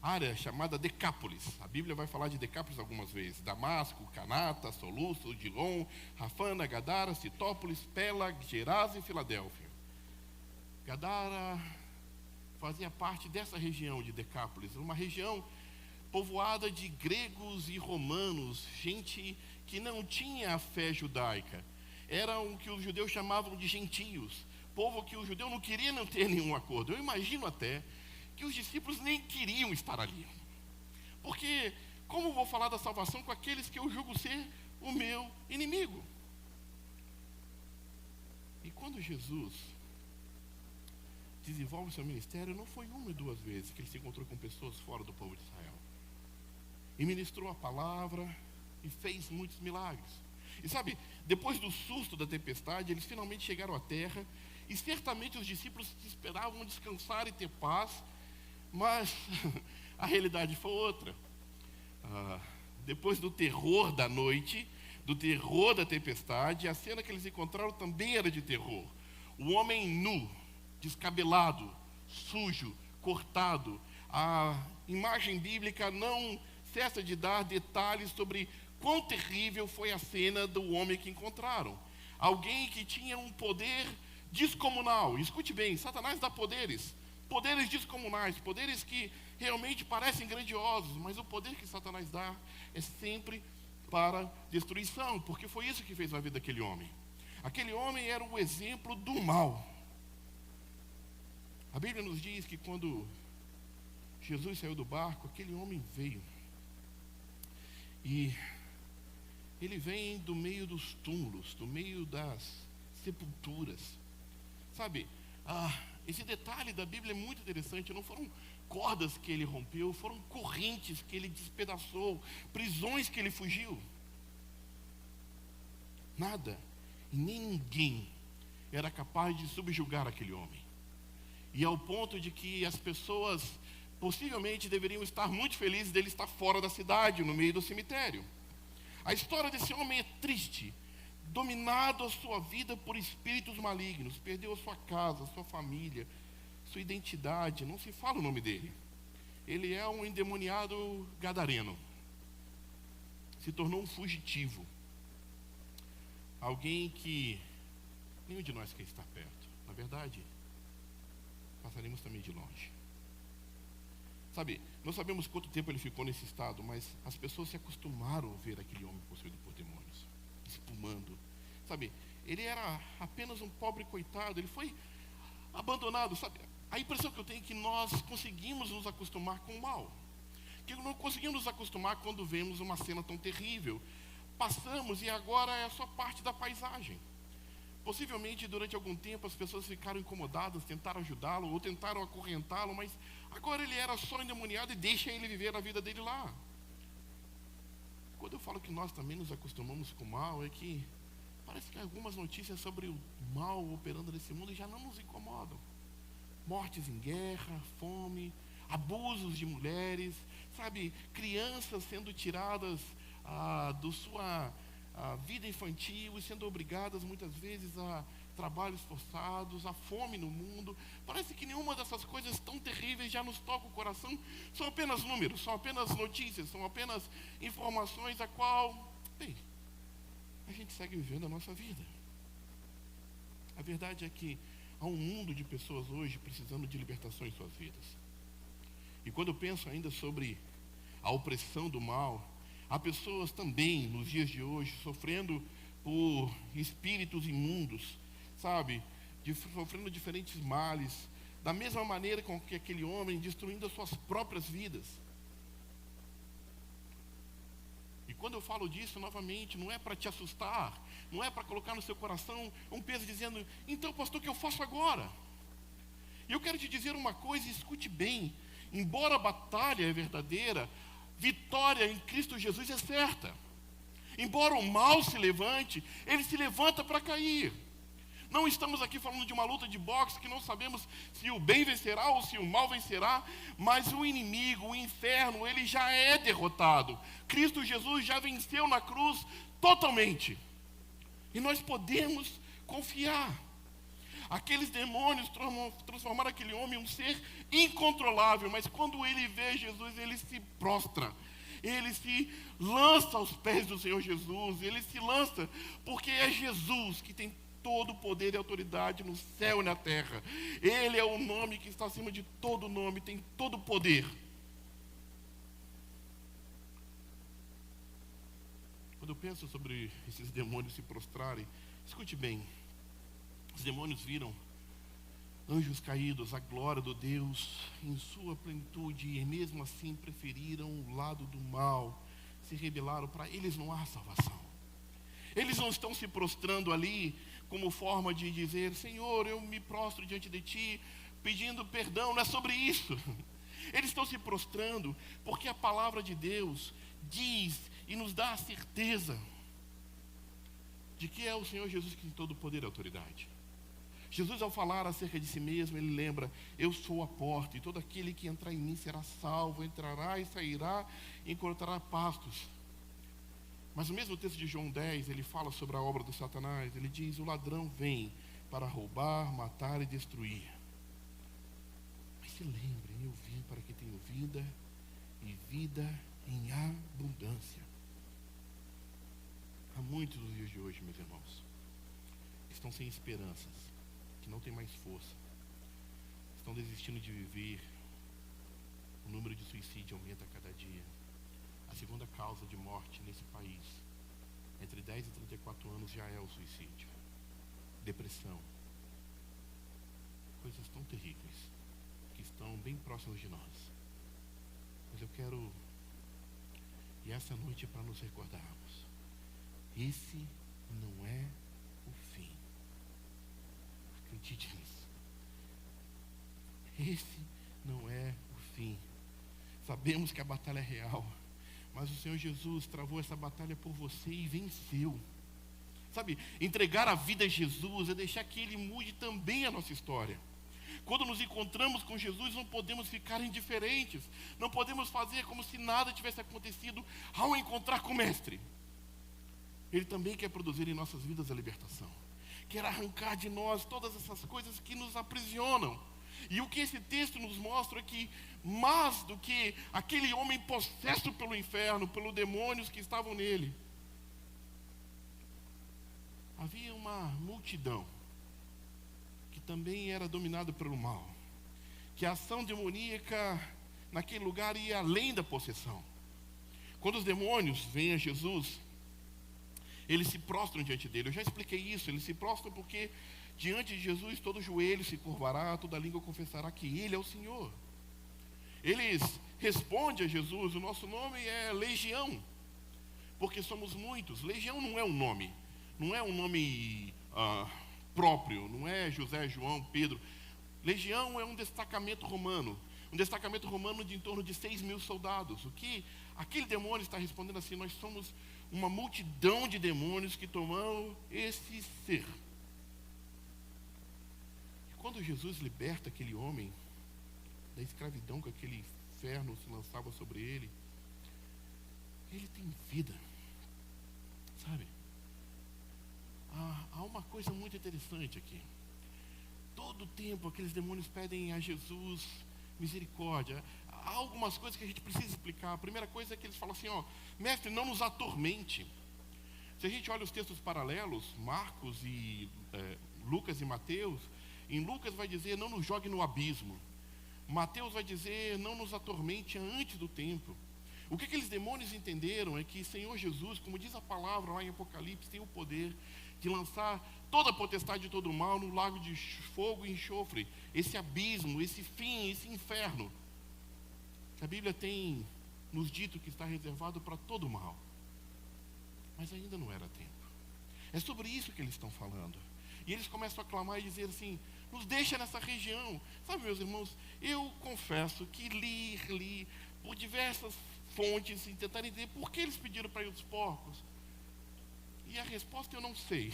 B: área chamada Decápolis. A Bíblia vai falar de Decápolis algumas vezes. Damasco, Canata, Soluço, Dilon, Rafana, Gadara, Citópolis, Pela, Gerasa e Filadélfia. Gadara fazia parte dessa região de Decápolis, uma região povoada de gregos e romanos, gente que não tinha a fé judaica. Eram o que os judeus chamavam de gentios, povo que o judeu não queria não ter nenhum acordo. Eu imagino até que os discípulos nem queriam estar ali. Porque como vou falar da salvação com aqueles que eu julgo ser o meu inimigo? E quando Jesus desenvolve seu ministério, não foi uma e duas vezes que ele se encontrou com pessoas fora do povo de Israel. E ministrou a palavra e fez muitos milagres. E sabe, depois do susto da tempestade, eles finalmente chegaram à terra, e certamente os discípulos esperavam descansar e ter paz, mas a realidade foi outra. Depois do terror da noite, do terror da tempestade, a cena que eles encontraram também era de terror. O homem nu, descabelado, sujo, cortado. A imagem bíblica não cessa de dar detalhes sobre quão terrível foi a cena do homem que encontraram. Alguém que tinha um poder descomunal. Escute bem, Satanás dá poderes descomunais, poderes que realmente parecem grandiosos, mas o poder que Satanás dá é sempre para destruição, porque foi isso que fez a vida daquele homem. Aquele homem era o exemplo do mal. A Bíblia nos diz que quando Jesus saiu do barco, aquele homem veio. E ele vem do meio dos túmulos, do meio das sepulturas. Sabe, esse detalhe da Bíblia é muito interessante. Não foram cordas que ele rompeu, foram correntes que ele despedaçou, prisões que ele fugiu. Nada e nem ninguém era capaz de subjugar aquele homem. E ao ponto de que as pessoas possivelmente deveriam estar muito felizes dele estar fora da cidade, no meio do cemitério. A história desse homem é triste, dominado a sua vida por espíritos malignos, perdeu a sua casa, a sua família, sua identidade, não se fala o nome dele. Ele é um endemoniado gadareno, se tornou um fugitivo, alguém que nenhum de nós quer estar perto. Na verdade, passaremos também de longe. Sabe, não sabemos quanto tempo ele ficou nesse estado, mas as pessoas se acostumaram a ver aquele homem possuído por demônios, espumando. Sabe, ele era apenas um pobre coitado, ele foi abandonado. Sabe, a impressão que eu tenho é que nós conseguimos nos acostumar com o mal, que não conseguimos nos acostumar quando vemos uma cena tão terrível. Passamos e agora é só parte da paisagem. Possivelmente durante algum tempo as pessoas ficaram incomodadas, tentaram ajudá-lo ou tentaram acorrentá-lo, mas agora ele era só endemoniado e deixa ele viver a vida dele lá. Quando eu falo que nós também nos acostumamos com o mal, é que parece que algumas notícias sobre o mal operando nesse mundo já não nos incomodam. Mortes em guerra, fome, abusos de mulheres, sabe, crianças sendo tiradas da sua vida infantil e sendo obrigadas muitas vezes a trabalhos forçados, a fome no mundo. Parece que nenhuma dessas coisas tão terríveis já nos toca o coração. São apenas números, são apenas notícias, são apenas informações a qual, bem, a gente segue vivendo a nossa vida. A verdade é que há um mundo de pessoas hoje precisando de libertação em suas vidas. E quando eu penso ainda sobre a opressão do mal, há pessoas também, nos dias de hoje, sofrendo por espíritos imundos, sabe? Sofrendo diferentes males, da mesma maneira com que aquele homem, destruindo as suas próprias vidas. E quando eu falo disso, novamente, não é para te assustar, não é para colocar no seu coração um peso dizendo, então, pastor, o que eu faço agora? E eu quero te dizer uma coisa, escute bem, embora a batalha é verdadeira, vitória em Cristo Jesus é certa. Embora o mal se levante, ele se levanta para cair. Não estamos aqui falando de uma luta de boxe que não sabemos se o bem vencerá ou se o mal vencerá, mas o inimigo, o inferno, ele já é derrotado. Cristo Jesus já venceu na cruz totalmente. E nós podemos confiar. Aqueles demônios transformaram aquele homem em um ser incontrolável, mas quando ele vê Jesus, ele se prostra. Ele se lança aos pés do Senhor Jesus, ele se lança, porque é Jesus que tem todo o poder e autoridade no céu e na terra. Ele é o nome que está acima de todo nome, tem todo o poder. Quando eu penso sobre esses demônios se prostrarem, escute bem, os demônios viram anjos caídos, a glória do Deus em sua plenitude, e mesmo assim preferiram o lado do mal, se rebelaram. Para eles não há salvação. Eles não estão se prostrando ali como forma de dizer: Senhor, eu me prostro diante de Ti, pedindo perdão. Não é sobre isso. Eles estão se prostrando porque a palavra de Deus diz e nos dá a certeza de que é o Senhor Jesus que tem todo o poder e autoridade. Jesus, ao falar acerca de si mesmo, ele lembra: eu sou a porta, e todo aquele que entrar em mim será salvo, entrará e sairá e encontrará pastos. Mas no mesmo texto de João 10, ele fala sobre a obra do Satanás. Ele diz: o ladrão vem para roubar, matar e destruir. Mas se lembrem, eu vim para que tenham vida e vida em abundância. Há muitos nos dias de hoje, meus irmãos, que estão sem esperanças, que não têm mais força, estão desistindo de viver. O número de suicídio aumenta a cada dia. A segunda causa de morte nesse país, entre 10 e 34 anos, já é o suicídio. Depressão. Coisas tão terríveis, que estão bem próximas de nós. Mas eu quero, e essa noite é para nos recordarmos: esse não é o fim. Acredite nisso. Esse não é o fim. Sabemos que a batalha é real, mas o Senhor Jesus travou essa batalha por você e venceu. Sabe, entregar a vida a Jesus é deixar que Ele mude também a nossa história. Quando nos encontramos com Jesus, não podemos ficar indiferentes. Não podemos fazer como se nada tivesse acontecido ao encontrar com o Mestre. Ele também quer produzir em nossas vidas a libertação. Quer arrancar de nós todas essas coisas que nos aprisionam. E o que esse texto nos mostra é que, mais do que aquele homem possesso pelo inferno, pelos demônios que estavam nele, havia uma multidão que também era dominada pelo mal. Que a ação demoníaca naquele lugar ia além da possessão. Quando os demônios vêm a Jesus, eles se prostram diante dele. Eu já expliquei isso. Eles se prostram porque diante de Jesus todo joelho se curvará, toda língua confessará que Ele é o Senhor. Eles respondem a Jesus: o nosso nome é Legião, porque somos muitos. Legião não é um nome, não é um nome próprio, não é José, João, Pedro. Legião é um destacamento romano de em torno de 6.000 soldados. O que aquele demônio está respondendo assim: nós somos uma multidão de demônios que tomam esse ser. E quando Jesus liberta aquele homem da escravidão que aquele inferno se lançava sobre ele, ele tem vida. Sabe? Há uma coisa muito interessante aqui. Todo tempo aqueles demônios pedem a Jesus misericórdia. Há algumas coisas que a gente precisa explicar. A primeira coisa é que eles falam assim: mestre, não nos atormente. Se a gente olha os textos paralelos, Marcos e Lucas e Mateus, em Lucas vai dizer: não nos jogue no abismo. Mateus vai dizer: não nos atormente antes do tempo. O que aqueles demônios entenderam é que Senhor Jesus, como diz a palavra lá em Apocalipse, tem o poder de lançar toda a potestade de todo o mal no lago de fogo e enxofre, esse abismo, esse fim, esse inferno, que a Bíblia tem nos dito que está reservado para todo o mal. Mas ainda não era tempo. É sobre isso que eles estão falando. E eles começam a clamar e dizer assim: nos deixa nessa região. Sabe, meus irmãos, eu confesso que li por diversas fontes e tentar entender por que eles pediram para ir aos porcos. E a resposta eu não sei.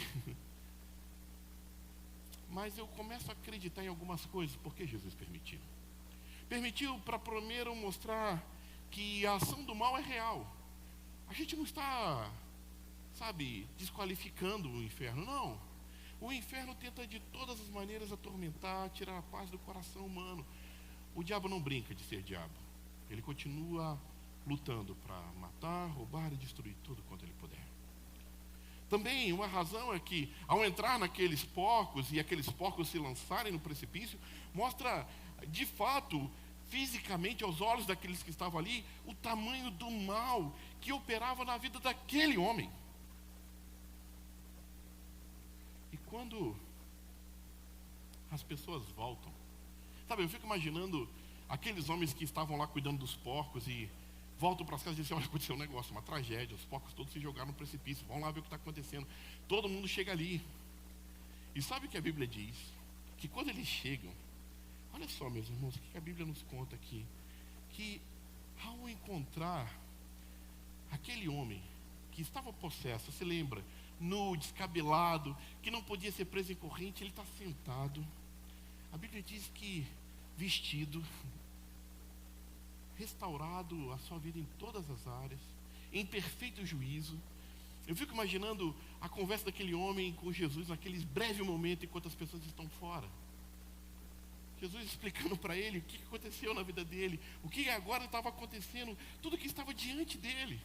B: Mas eu começo a acreditar em algumas coisas. Por que Jesus permitiu? Permitiu para primeiro mostrar que a ação do mal é real. A gente não está, desqualificando o inferno, não. O inferno tenta de todas as maneiras atormentar, tirar a paz do coração humano. O diabo não brinca de ser diabo. Ele continua lutando para matar, roubar e destruir tudo quanto ele puder. Também uma razão é que, ao entrar naqueles porcos e aqueles porcos se lançarem no precipício, mostra de fato, fisicamente aos olhos daqueles que estavam ali, o tamanho do mal que operava na vida daquele homem. E quando as pessoas voltam, eu fico imaginando aqueles homens que estavam lá cuidando dos porcos e voltam para as casas e dizem, olha, aconteceu um negócio, uma tragédia, os porcos todos se jogaram no precipício, vão lá ver o que está acontecendo. Todo mundo chega ali. E sabe o que a Bíblia diz? Que quando eles chegam, olha só, meus irmãos, o que a Bíblia nos conta aqui? Que ao encontrar aquele homem que estava possesso, se lembra, nu, descabelado, que não podia ser preso em corrente, ele está sentado. A Bíblia diz que vestido, restaurado a sua vida em todas as áreas, em perfeito juízo. Eu fico imaginando a conversa daquele homem com Jesus naquele breve momento enquanto as pessoas estão fora. Jesus explicando para ele o que aconteceu na vida dele, o que agora estava acontecendo, tudo que estava diante dele.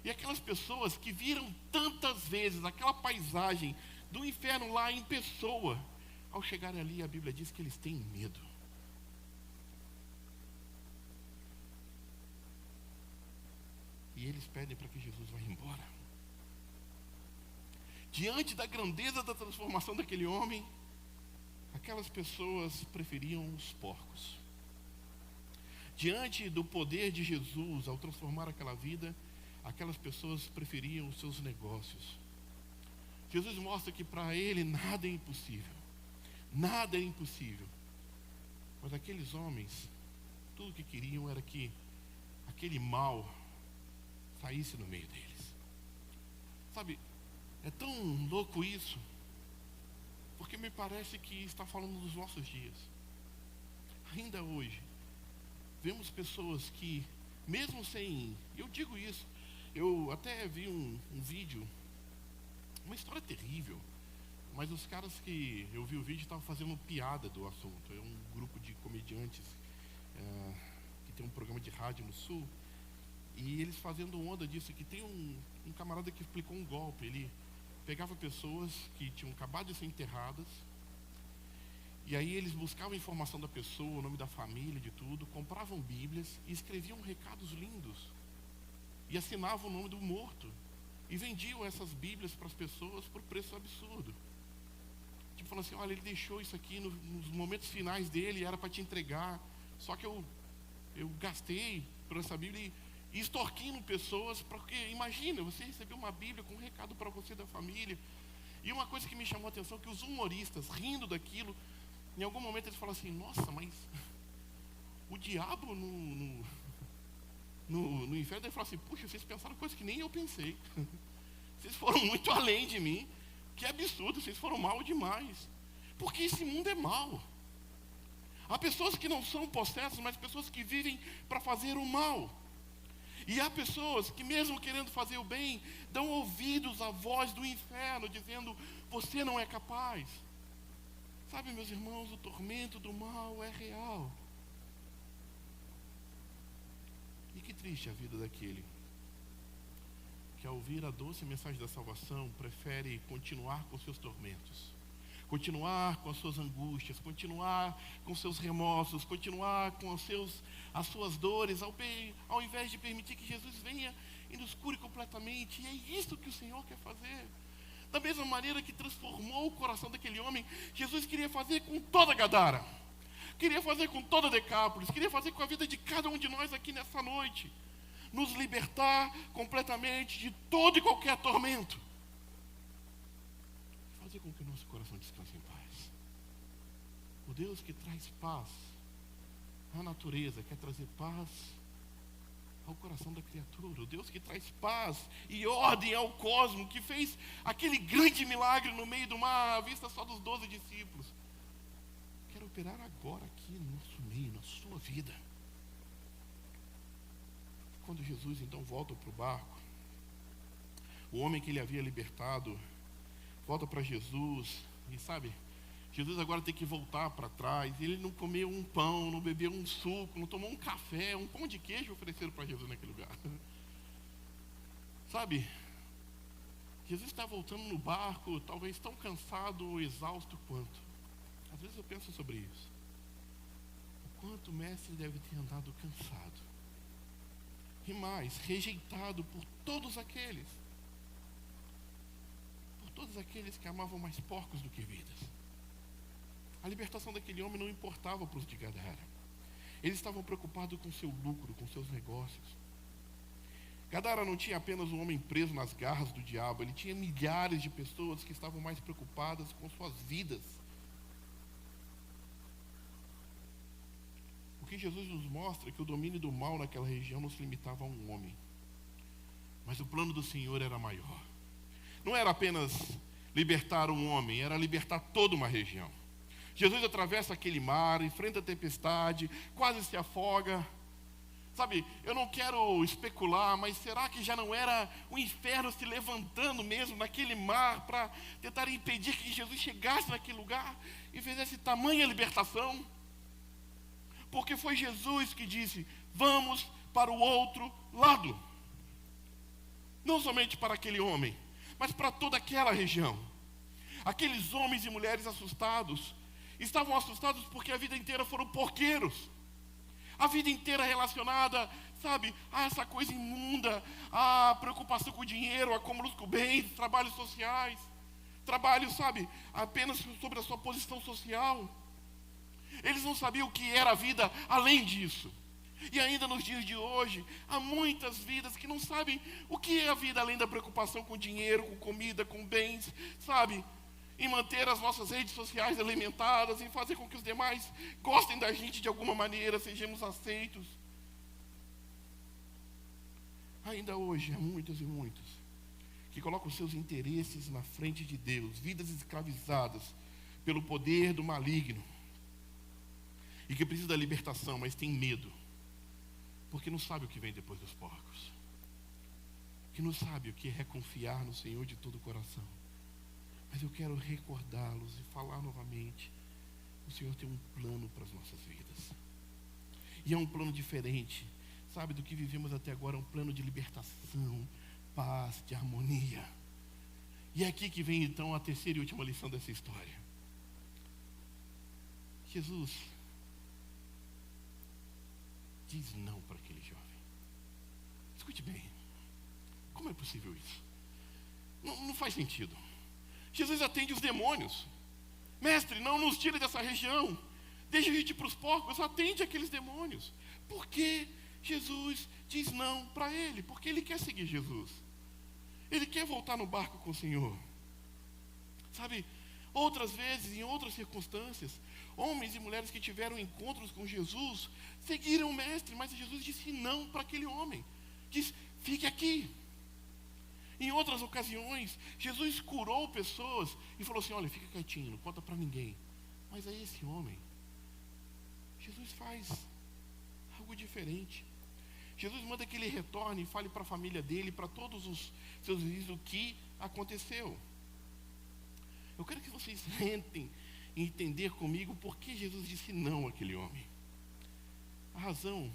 B: E aquelas pessoas que viram tantas vezes aquela paisagem do inferno lá em pessoa, ao chegarem ali, a Bíblia diz que eles têm medo. E eles pedem para que Jesus vá embora. Diante da grandeza da transformação daquele homem, aquelas pessoas preferiam os porcos. Diante do poder de Jesus, ao transformar aquela vida, aquelas pessoas preferiam os seus negócios. Jesus mostra que para ele nada é impossível. Nada é impossível. Mas aqueles homens, tudo que queriam era que aquele mal saísse no meio deles. Sabe, é tão louco isso, porque me parece que está falando dos nossos dias. Ainda hoje, vemos pessoas que, mesmo sem, eu digo isso, eu até vi um vídeo, uma história terrível, mas os caras que eu vi o vídeo estavam fazendo piada do assunto. É um grupo de comediantes que tem um programa de rádio no Sul, e eles fazendo onda disso, que tem um camarada que aplicou um golpe. Ele pegava pessoas que tinham acabado de ser enterradas, e aí eles buscavam a informação da pessoa, o nome da família, de tudo, compravam bíblias e escreviam recados lindos, e assinavam o nome do morto, e vendiam essas bíblias para as pessoas por preço absurdo. Tipo, falando assim, olha, ele deixou isso aqui nos momentos finais dele, era para te entregar, só que eu gastei por essa bíblia, e extorquindo pessoas, porque imagina, você recebeu uma bíblia com um recado para você da família. E uma coisa que me chamou a atenção, que os humoristas, rindo daquilo, em algum momento eles falam assim, nossa, mas o diabo no inferno, ele fala assim, puxa, vocês pensaram coisas que nem eu pensei. Vocês foram muito além de mim. Que absurdo, vocês foram mal demais. Porque esse mundo é mau. Há pessoas que não são possessas, mas pessoas que vivem para fazer o mal. E há pessoas que, mesmo querendo fazer o bem, dão ouvidos à voz do inferno, dizendo, você não é capaz. Sabe, meus irmãos, o tormento do mal é real. E que triste a vida daquele que, ao ouvir a doce mensagem da salvação, prefere continuar com seus tormentos, continuar com as suas angústias, continuar com seus remorsos, continuar com as suas dores, ao invés de permitir que Jesus venha e nos cure completamente. E é isso que o Senhor quer fazer. Da mesma maneira que transformou o coração daquele homem, Jesus queria fazer com toda Gadara, queria fazer com toda Decápolis, queria fazer com a vida de cada um de nós aqui nessa noite, nos libertar completamente de todo e qualquer tormento, fazer com que o nosso coração descanse em paz. O Deus que traz paz à natureza quer trazer paz ao coração da criatura. O Deus que traz paz e ordem ao cosmos, que fez aquele grande milagre no meio do mar, à vista só dos 12 discípulos, quer operar agora aqui no nosso meio, na sua vida. Quando Jesus então volta para o barco, o homem que ele havia libertado volta para Jesus, e sabe, Jesus agora tem que voltar para trás. Ele não comeu um pão, não bebeu um suco, não tomou um café, um pão de queijo ofereceram para Jesus naquele lugar. Sabe, Jesus está voltando no barco, talvez tão cansado ou exausto quanto. Às vezes eu penso sobre isso. O quanto o mestre deve ter andado cansado. E mais, rejeitado por todos aqueles que amavam mais porcos do que vidas. A libertação daquele homem não importava para os de Gadara. Eles estavam preocupados com seu lucro, com seus negócios. Gadara não tinha apenas um homem preso nas garras do diabo, ele tinha milhares de pessoas que estavam mais preocupadas com suas vidas. O que Jesus nos mostra é que o domínio do mal naquela região não se limitava a um homem. Mas o plano do Senhor era maior. Não era apenas libertar um homem, era libertar toda uma região. Jesus atravessa aquele mar, enfrenta a tempestade, quase se afoga. Sabe, eu não quero especular, mas será que já não era o inferno se levantando mesmo naquele mar para tentar impedir que Jesus chegasse naquele lugar e fizesse tamanha libertação? Porque foi Jesus que disse: vamos para o outro lado. Não somente para aquele homem, mas para toda aquela região. Aqueles homens e mulheres assustados, estavam assustados porque a vida inteira foram porqueiros. A vida inteira relacionada, sabe, a essa coisa imunda, a preocupação com o dinheiro, acúmulos com bens, trabalhos sociais, trabalho, sabe, apenas sobre a sua posição social. Eles não sabiam o que era a vida além disso. E ainda nos dias de hoje, há muitas vidas que não sabem o que é a vida além da preocupação com dinheiro, com comida, com bens, sabe? Em manter as nossas redes sociais alimentadas, em fazer com que os demais gostem da gente de alguma maneira, sejamos aceitos. Ainda hoje, há muitos e muitos que colocam seus interesses na frente de Deus, vidas escravizadas pelo poder do maligno, e que precisam da libertação, mas tem medo, porque não sabe o que vem depois dos porcos, que não sabe o que é confiar no Senhor de todo o coração. Mas eu quero recordá-los e falar novamente: o Senhor tem um plano para as nossas vidas, e é um plano diferente, sabe, do que vivemos até agora. É um plano de libertação, paz, de harmonia. E é aqui que vem então a terceira e última lição dessa história. Jesus diz não para aquele jovem. Escute bem, como é possível isso? Não faz sentido. Jesus atende os demônios. Mestre, não nos tire dessa região, deixa a gente ir para os porcos. Atende aqueles demônios. Por que Jesus diz não para ele? Porque ele quer seguir Jesus, ele quer voltar no barco com o Senhor. Sabe, outras vezes, em outras circunstâncias, homens e mulheres que tiveram encontros com Jesus seguiram o mestre, mas Jesus disse não para aquele homem. Diz: fique aqui. Em outras ocasiões, Jesus curou pessoas e falou assim: olha, fica quietinho, não conta para ninguém. Mas aí esse homem, Jesus faz algo diferente. Jesus manda que ele retorne e fale para a família dele, para todos os seus vizinhos, o que aconteceu. Eu quero que vocês tentem entender comigo por que Jesus disse não àquele homem. A razão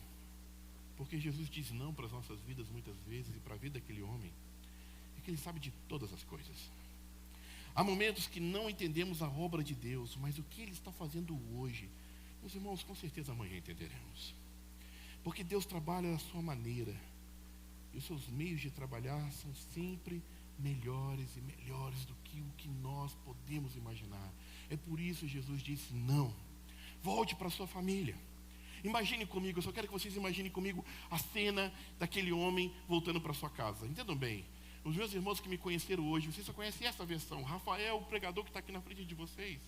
B: porque Jesus diz não para as nossas vidas muitas vezes e para a vida daquele homem é que ele sabe de todas as coisas. Há momentos que não entendemos a obra de Deus, mas o que ele está fazendo hoje, meus irmãos, com certeza amanhã entenderemos. Porque Deus trabalha da sua maneira, e os seus meios de trabalhar são sempre melhores e melhores do que o que nós podemos imaginar. É por isso que Jesus disse não. Volte para a sua família. Imagine comigo, eu só quero que vocês imaginem comigo a cena daquele homem voltando para a sua casa. Entendam bem, os meus irmãos que me conheceram hoje, vocês só conhecem essa versão. Rafael, o pregador que está aqui na frente de vocês.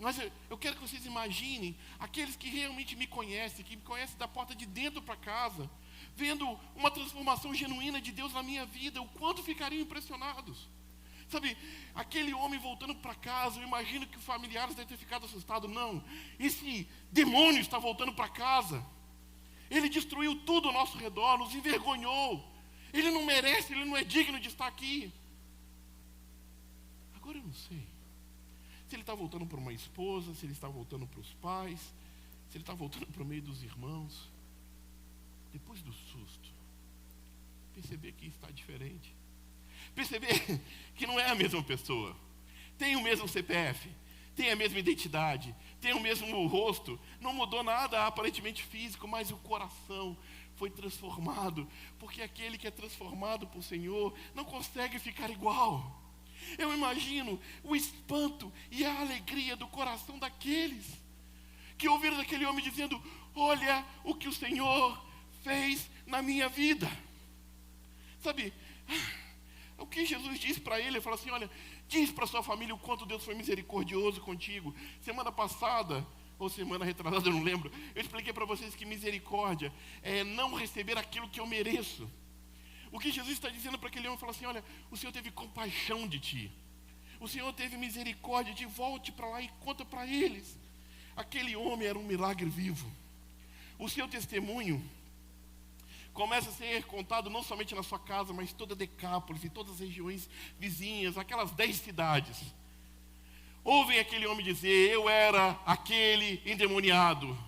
B: Mas eu quero que vocês imaginem aqueles que realmente me conhecem, que me conhecem da porta de dentro para casa, vendo uma transformação genuína de Deus na minha vida, o quanto ficariam impressionados. Sabe, aquele homem voltando para casa, eu imagino que os familiares devem ter ficado assustados. Não, esse demônio está voltando para casa. Ele destruiu tudo ao nosso redor, nos envergonhou. Ele não merece, ele não é digno de estar aqui. Agora eu não sei se ele está voltando para uma esposa, se ele está voltando para os pais, se ele está voltando para o meio dos irmãos. Depois do susto, perceber que está diferente. Perceber que não é a mesma pessoa. Tem o mesmo CPF, tem a mesma identidade, tem o mesmo rosto. Não mudou nada aparentemente físico, mas o coração foi transformado. Porque aquele que é transformado por Senhor não consegue ficar igual. Eu imagino o espanto e a alegria do coração daqueles que ouviram daquele homem dizendo: olha o que o Senhor fez na minha vida. Sabe, o que Jesus disse para ele, ele fala assim, olha, diz para sua família o quanto Deus foi misericordioso contigo. Semana passada, ou semana retrasada, eu não lembro, eu expliquei para vocês que misericórdia é não receber aquilo que eu mereço. O que Jesus está dizendo para aquele homem, fala assim, olha, o Senhor teve compaixão de ti. O Senhor teve misericórdia de ti, volte para lá e conta para eles. Aquele homem era um milagre vivo. O seu testemunho começa a ser contado não somente na sua casa, mas toda Decápolis e todas as regiões vizinhas, aquelas 10 cidades. Ouvem aquele homem dizer, eu era aquele endemoniado,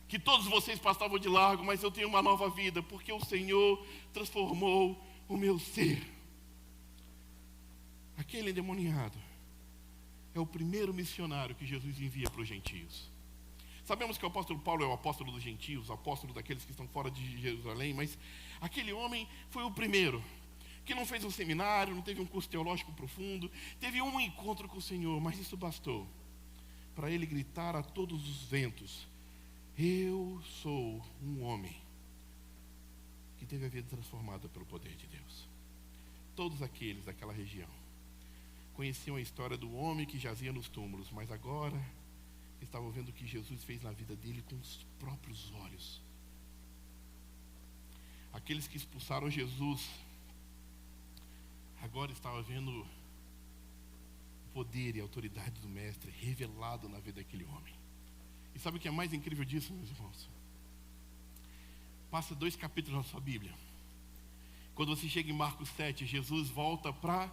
B: que todos vocês passavam de largo, mas eu tenho uma nova vida, porque o Senhor transformou o meu ser. Aquele endemoniado é o primeiro missionário que Jesus envia para os gentios. Sabemos que o apóstolo Paulo é o apóstolo dos gentios, o apóstolo daqueles que estão fora de Jerusalém, mas aquele homem foi o primeiro, que não fez um seminário, não teve um curso teológico profundo, teve um encontro com o Senhor, mas isso bastou para ele gritar a todos os ventos, eu sou um homem que teve a vida transformada pelo poder de Deus. Todos aqueles daquela região conheciam a história do homem que jazia nos túmulos, mas agora estavam vendo o que Jesus fez na vida dele com os próprios olhos. Aqueles que expulsaram Jesus agora estavam vendo o poder e a autoridade do Mestre revelado na vida daquele homem. E sabe o que é mais incrível disso, meus irmãos? Passa 2 capítulos na sua Bíblia. Quando você chega em Marcos 7, Jesus volta para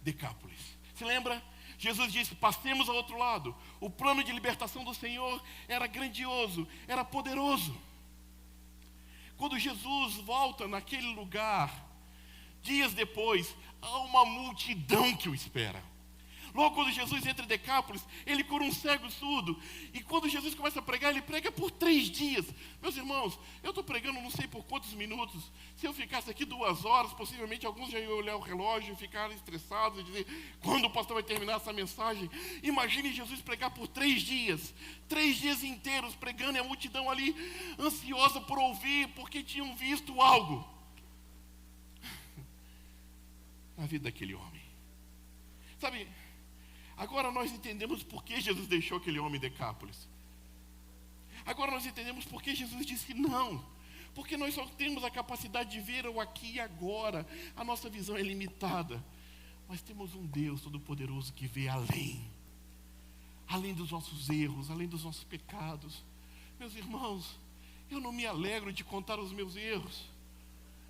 B: Decápolis. Se lembra? Jesus disse, passemos ao outro lado. O plano de libertação do Senhor era grandioso, era poderoso. Quando Jesus volta naquele lugar, dias depois, há uma multidão que o espera. Logo quando Jesus entra em Decápolis, ele cura um cego surdo. E quando Jesus começa a pregar, ele prega por 3 dias. Meus irmãos, eu estou pregando não sei por quantos minutos. Se eu ficasse aqui 2 horas, possivelmente alguns já iam olhar o relógio e ficar estressados e dizer, quando o pastor vai terminar essa mensagem? Imagine Jesus pregar por 3 dias. 3 dias inteiros pregando e a multidão ali ansiosa por ouvir, porque tinham visto algo na vida daquele homem. Sabe, agora nós entendemos por que Jesus deixou aquele homem em Decápolis. Agora nós entendemos por que Jesus disse não. Porque nós só temos a capacidade de ver o aqui e agora. A nossa visão é limitada. Mas temos um Deus Todo-Poderoso que vê além. Além dos nossos erros, além dos nossos pecados. Meus irmãos, eu não me alegro de contar os meus erros.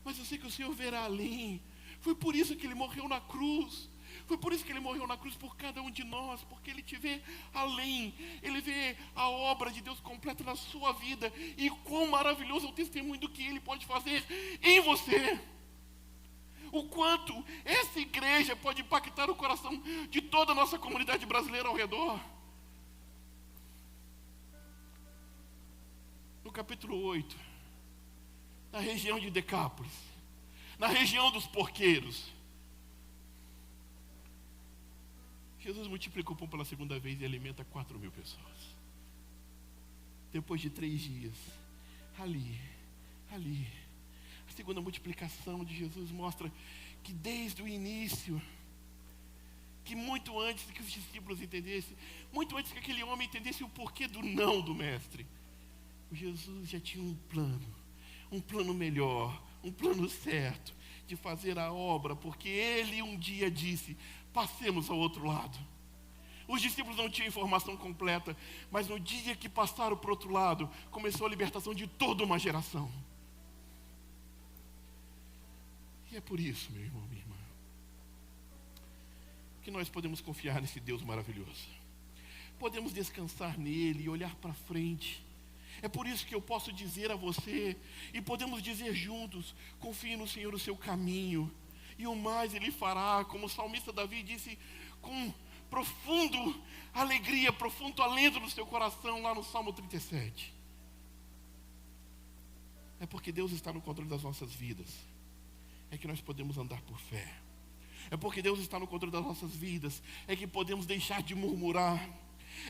B: Mas eu sei que o Senhor verá além. Foi por isso que Ele morreu na cruz. Foi por isso que Ele morreu na cruz por cada um de nós, porque Ele te vê além. Ele vê a obra de Deus completa na sua vida. E quão maravilhoso é o testemunho do que Ele pode fazer em você. O quanto essa igreja pode impactar o coração de toda a nossa comunidade brasileira ao redor. No capítulo 8, na região de Decápolis, na região dos porqueiros, Jesus multiplica o pão pela 2ª vez e alimenta 4.000 pessoas. Depois de 3 dias, ali, a segunda multiplicação de Jesus mostra que desde o início, que muito antes que os discípulos entendessem, muito antes que aquele homem entendesse o porquê do não do Mestre, o Jesus já tinha um plano melhor, um plano certo de fazer a obra, porque Ele um dia disse, passemos ao outro lado. Os discípulos não tinham informação completa, mas no dia que passaram para o outro lado, começou a libertação de toda uma geração. E é por isso, meu irmão, minha irmã, que nós podemos confiar nesse Deus maravilhoso. Podemos descansar nele e olhar para frente. É por isso que eu posso dizer a você, e podemos dizer juntos, confie no Senhor o seu caminho, e o mais Ele fará, como o salmista Davi disse, com profundo alegria, profundo alento no seu coração, lá no Salmo 37. É porque Deus está no controle das nossas vidas, é que nós podemos andar por fé. É porque Deus está no controle das nossas vidas, é que podemos deixar de murmurar.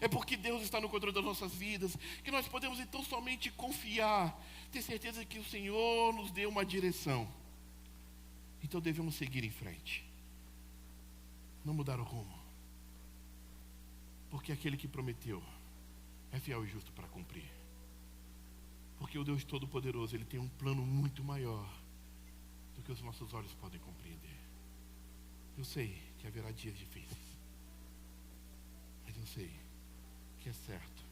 B: É porque Deus está no controle das nossas vidas, que nós podemos então somente confiar, ter certeza que o Senhor nos deu uma direção. Então devemos seguir em frente, não mudar o rumo, porque aquele que prometeu é fiel e justo para cumprir. Porque o Deus Todo-Poderoso, Ele tem um plano muito maior do que os nossos olhos podem compreender. Eu sei que haverá dias difíceis, mas eu sei que é certo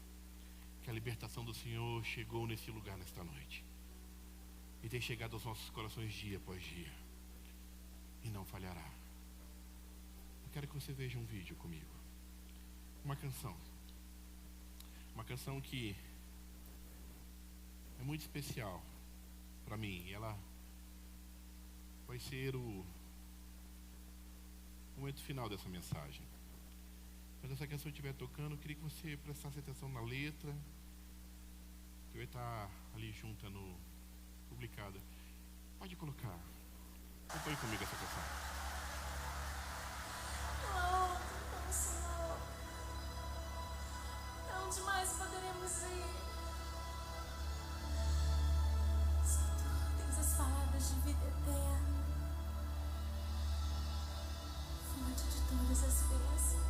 B: que a libertação do Senhor chegou nesse lugar nesta noite e tem chegado aos nossos corações dia após dia e não falhará. Eu quero que você veja um vídeo comigo, uma canção que é muito especial para mim, e ela vai ser o momento final dessa mensagem. Quando essa canção estiver tocando, eu queria que você prestasse atenção na letra, que vai estar ali junta no publicada. Pode colocar. Acompanhe comigo essa canção.
C: Oh, Senhor, aonde mais poderemos ir? Só tu tens as palavras de vida eterna, fonte de todas as bênçãos.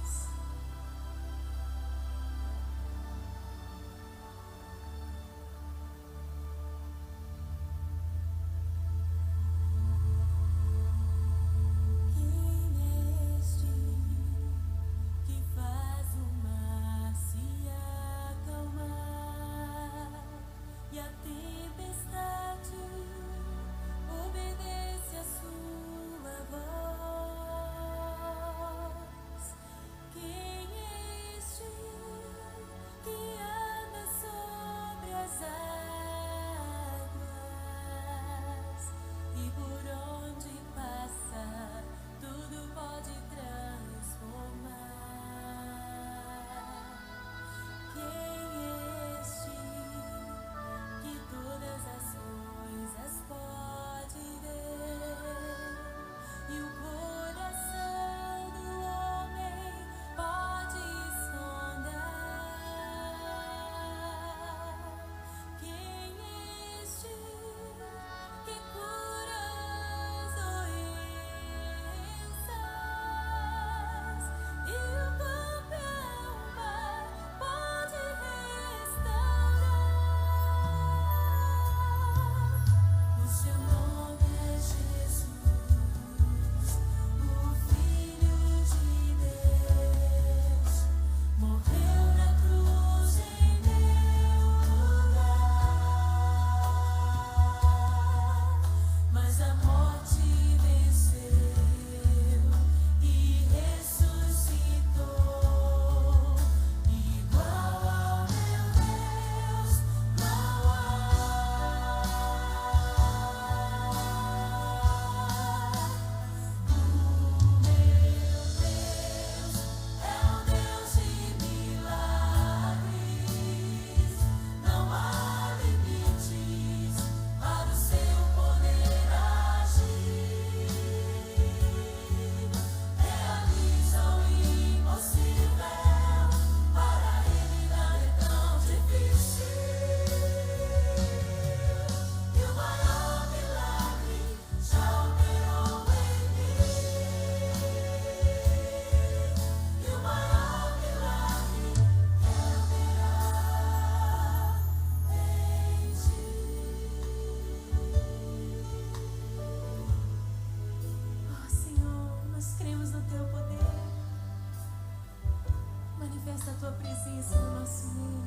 C: Manifesta a tua presença no nosso meio.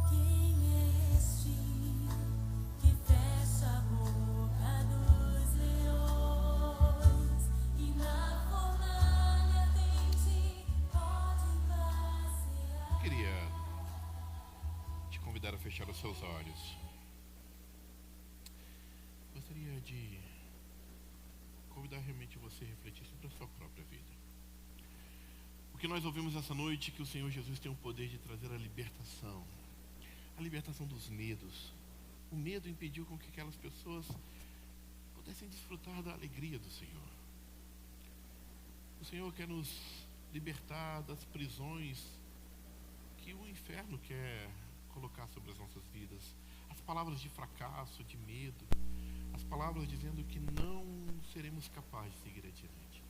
C: Quem é este que fecha a boca dos leões e na fornalha ardente pode passear?
B: Queria te convidar a fechar os seus olhos. Gostaria de convidar realmente você a refletir sobre a sua própria vida. O que nós ouvimos essa noite é que o Senhor Jesus tem o poder de trazer a libertação dos medos. O medo impediu com que aquelas pessoas pudessem desfrutar da alegria do Senhor. O Senhor quer nos libertar das prisões que o inferno quer colocar sobre as nossas vidas, palavras de fracasso, de medo, as palavras dizendo que não seremos capazes de seguir adiante.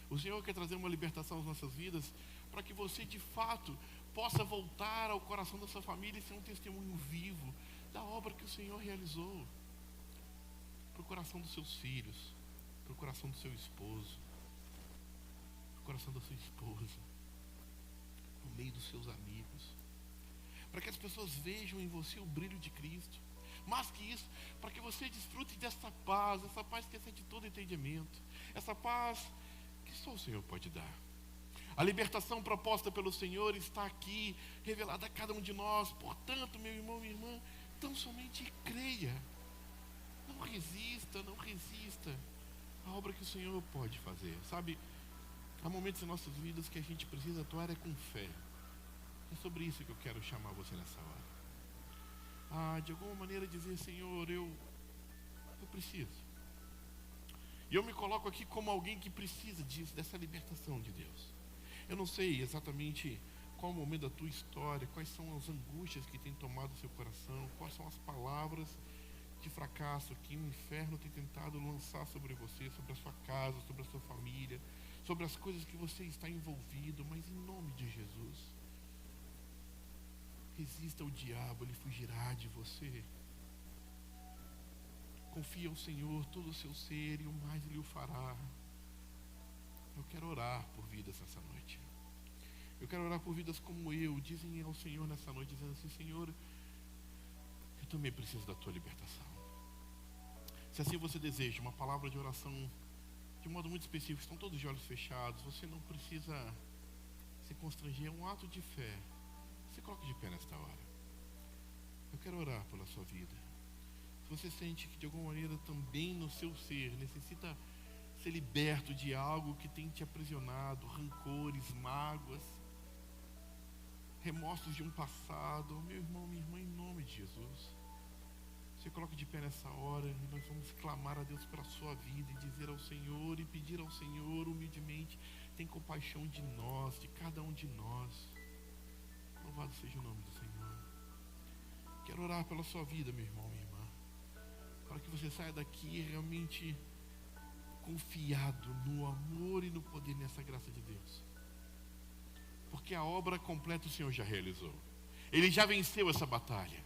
B: O Senhor quer trazer uma libertação às nossas vidas para que você de fato possa voltar ao coração da sua família e ser um testemunho vivo da obra que o Senhor realizou. Para o coração dos seus filhos, para o coração do seu esposo, para o coração da sua esposa, no meio dos seus amigos, para que as pessoas vejam em você o brilho de Cristo. Mais que isso, para que você desfrute dessa paz, essa paz que excede todo entendimento, essa paz que só o Senhor pode dar. A libertação proposta pelo Senhor está aqui, revelada a cada um de nós. Portanto, meu irmão, minha irmã, tão somente creia. Não resista, não resista à obra que o Senhor pode fazer. Sabe, há momentos em nossas vidas que a gente precisa atuar com fé. É sobre isso que eu quero chamar você nessa hora. De alguma maneira dizer, Senhor, eu preciso. E eu me coloco aqui como alguém que precisa disso, dessa libertação de Deus. Eu não sei exatamente qual o momento da tua história, quais são as angústias que têm tomado o seu coração, quais são as palavras de fracasso que o inferno tem tentado lançar sobre você, sobre a sua casa, sobre a sua família, sobre as coisas que você está envolvido, mas em nome de Jesus, resista ao diabo, ele fugirá de você. Confia ao Senhor todo o seu ser e o mais Ele o fará. Eu quero orar por vidas nessa noite. Eu quero orar por vidas como eu, dizem ao Senhor nessa noite, dizendo assim, Senhor, eu também preciso da Tua libertação. Se assim você deseja uma palavra de oração de um modo muito específico, estão todos de olhos fechados, você não precisa se constranger, é um ato de fé. Se coloque de pé nesta hora. Eu quero orar pela sua vida. Se você sente que de alguma maneira também no seu ser necessita ser liberto de algo que tem te aprisionado, rancores, mágoas, remorsos de um passado, meu irmão, minha irmã, em nome de Jesus, você coloque de pé nessa hora e nós vamos clamar a Deus pela sua vida e dizer ao Senhor e pedir ao Senhor humildemente, tem compaixão de nós, de cada um de nós. Louvado seja o nome do Senhor. Quero orar pela sua vida, meu irmão, minha irmã, para que você saia daqui realmente confiado no amor e no poder nessa graça de Deus. Porque a obra completa o Senhor já realizou. Ele já venceu essa batalha.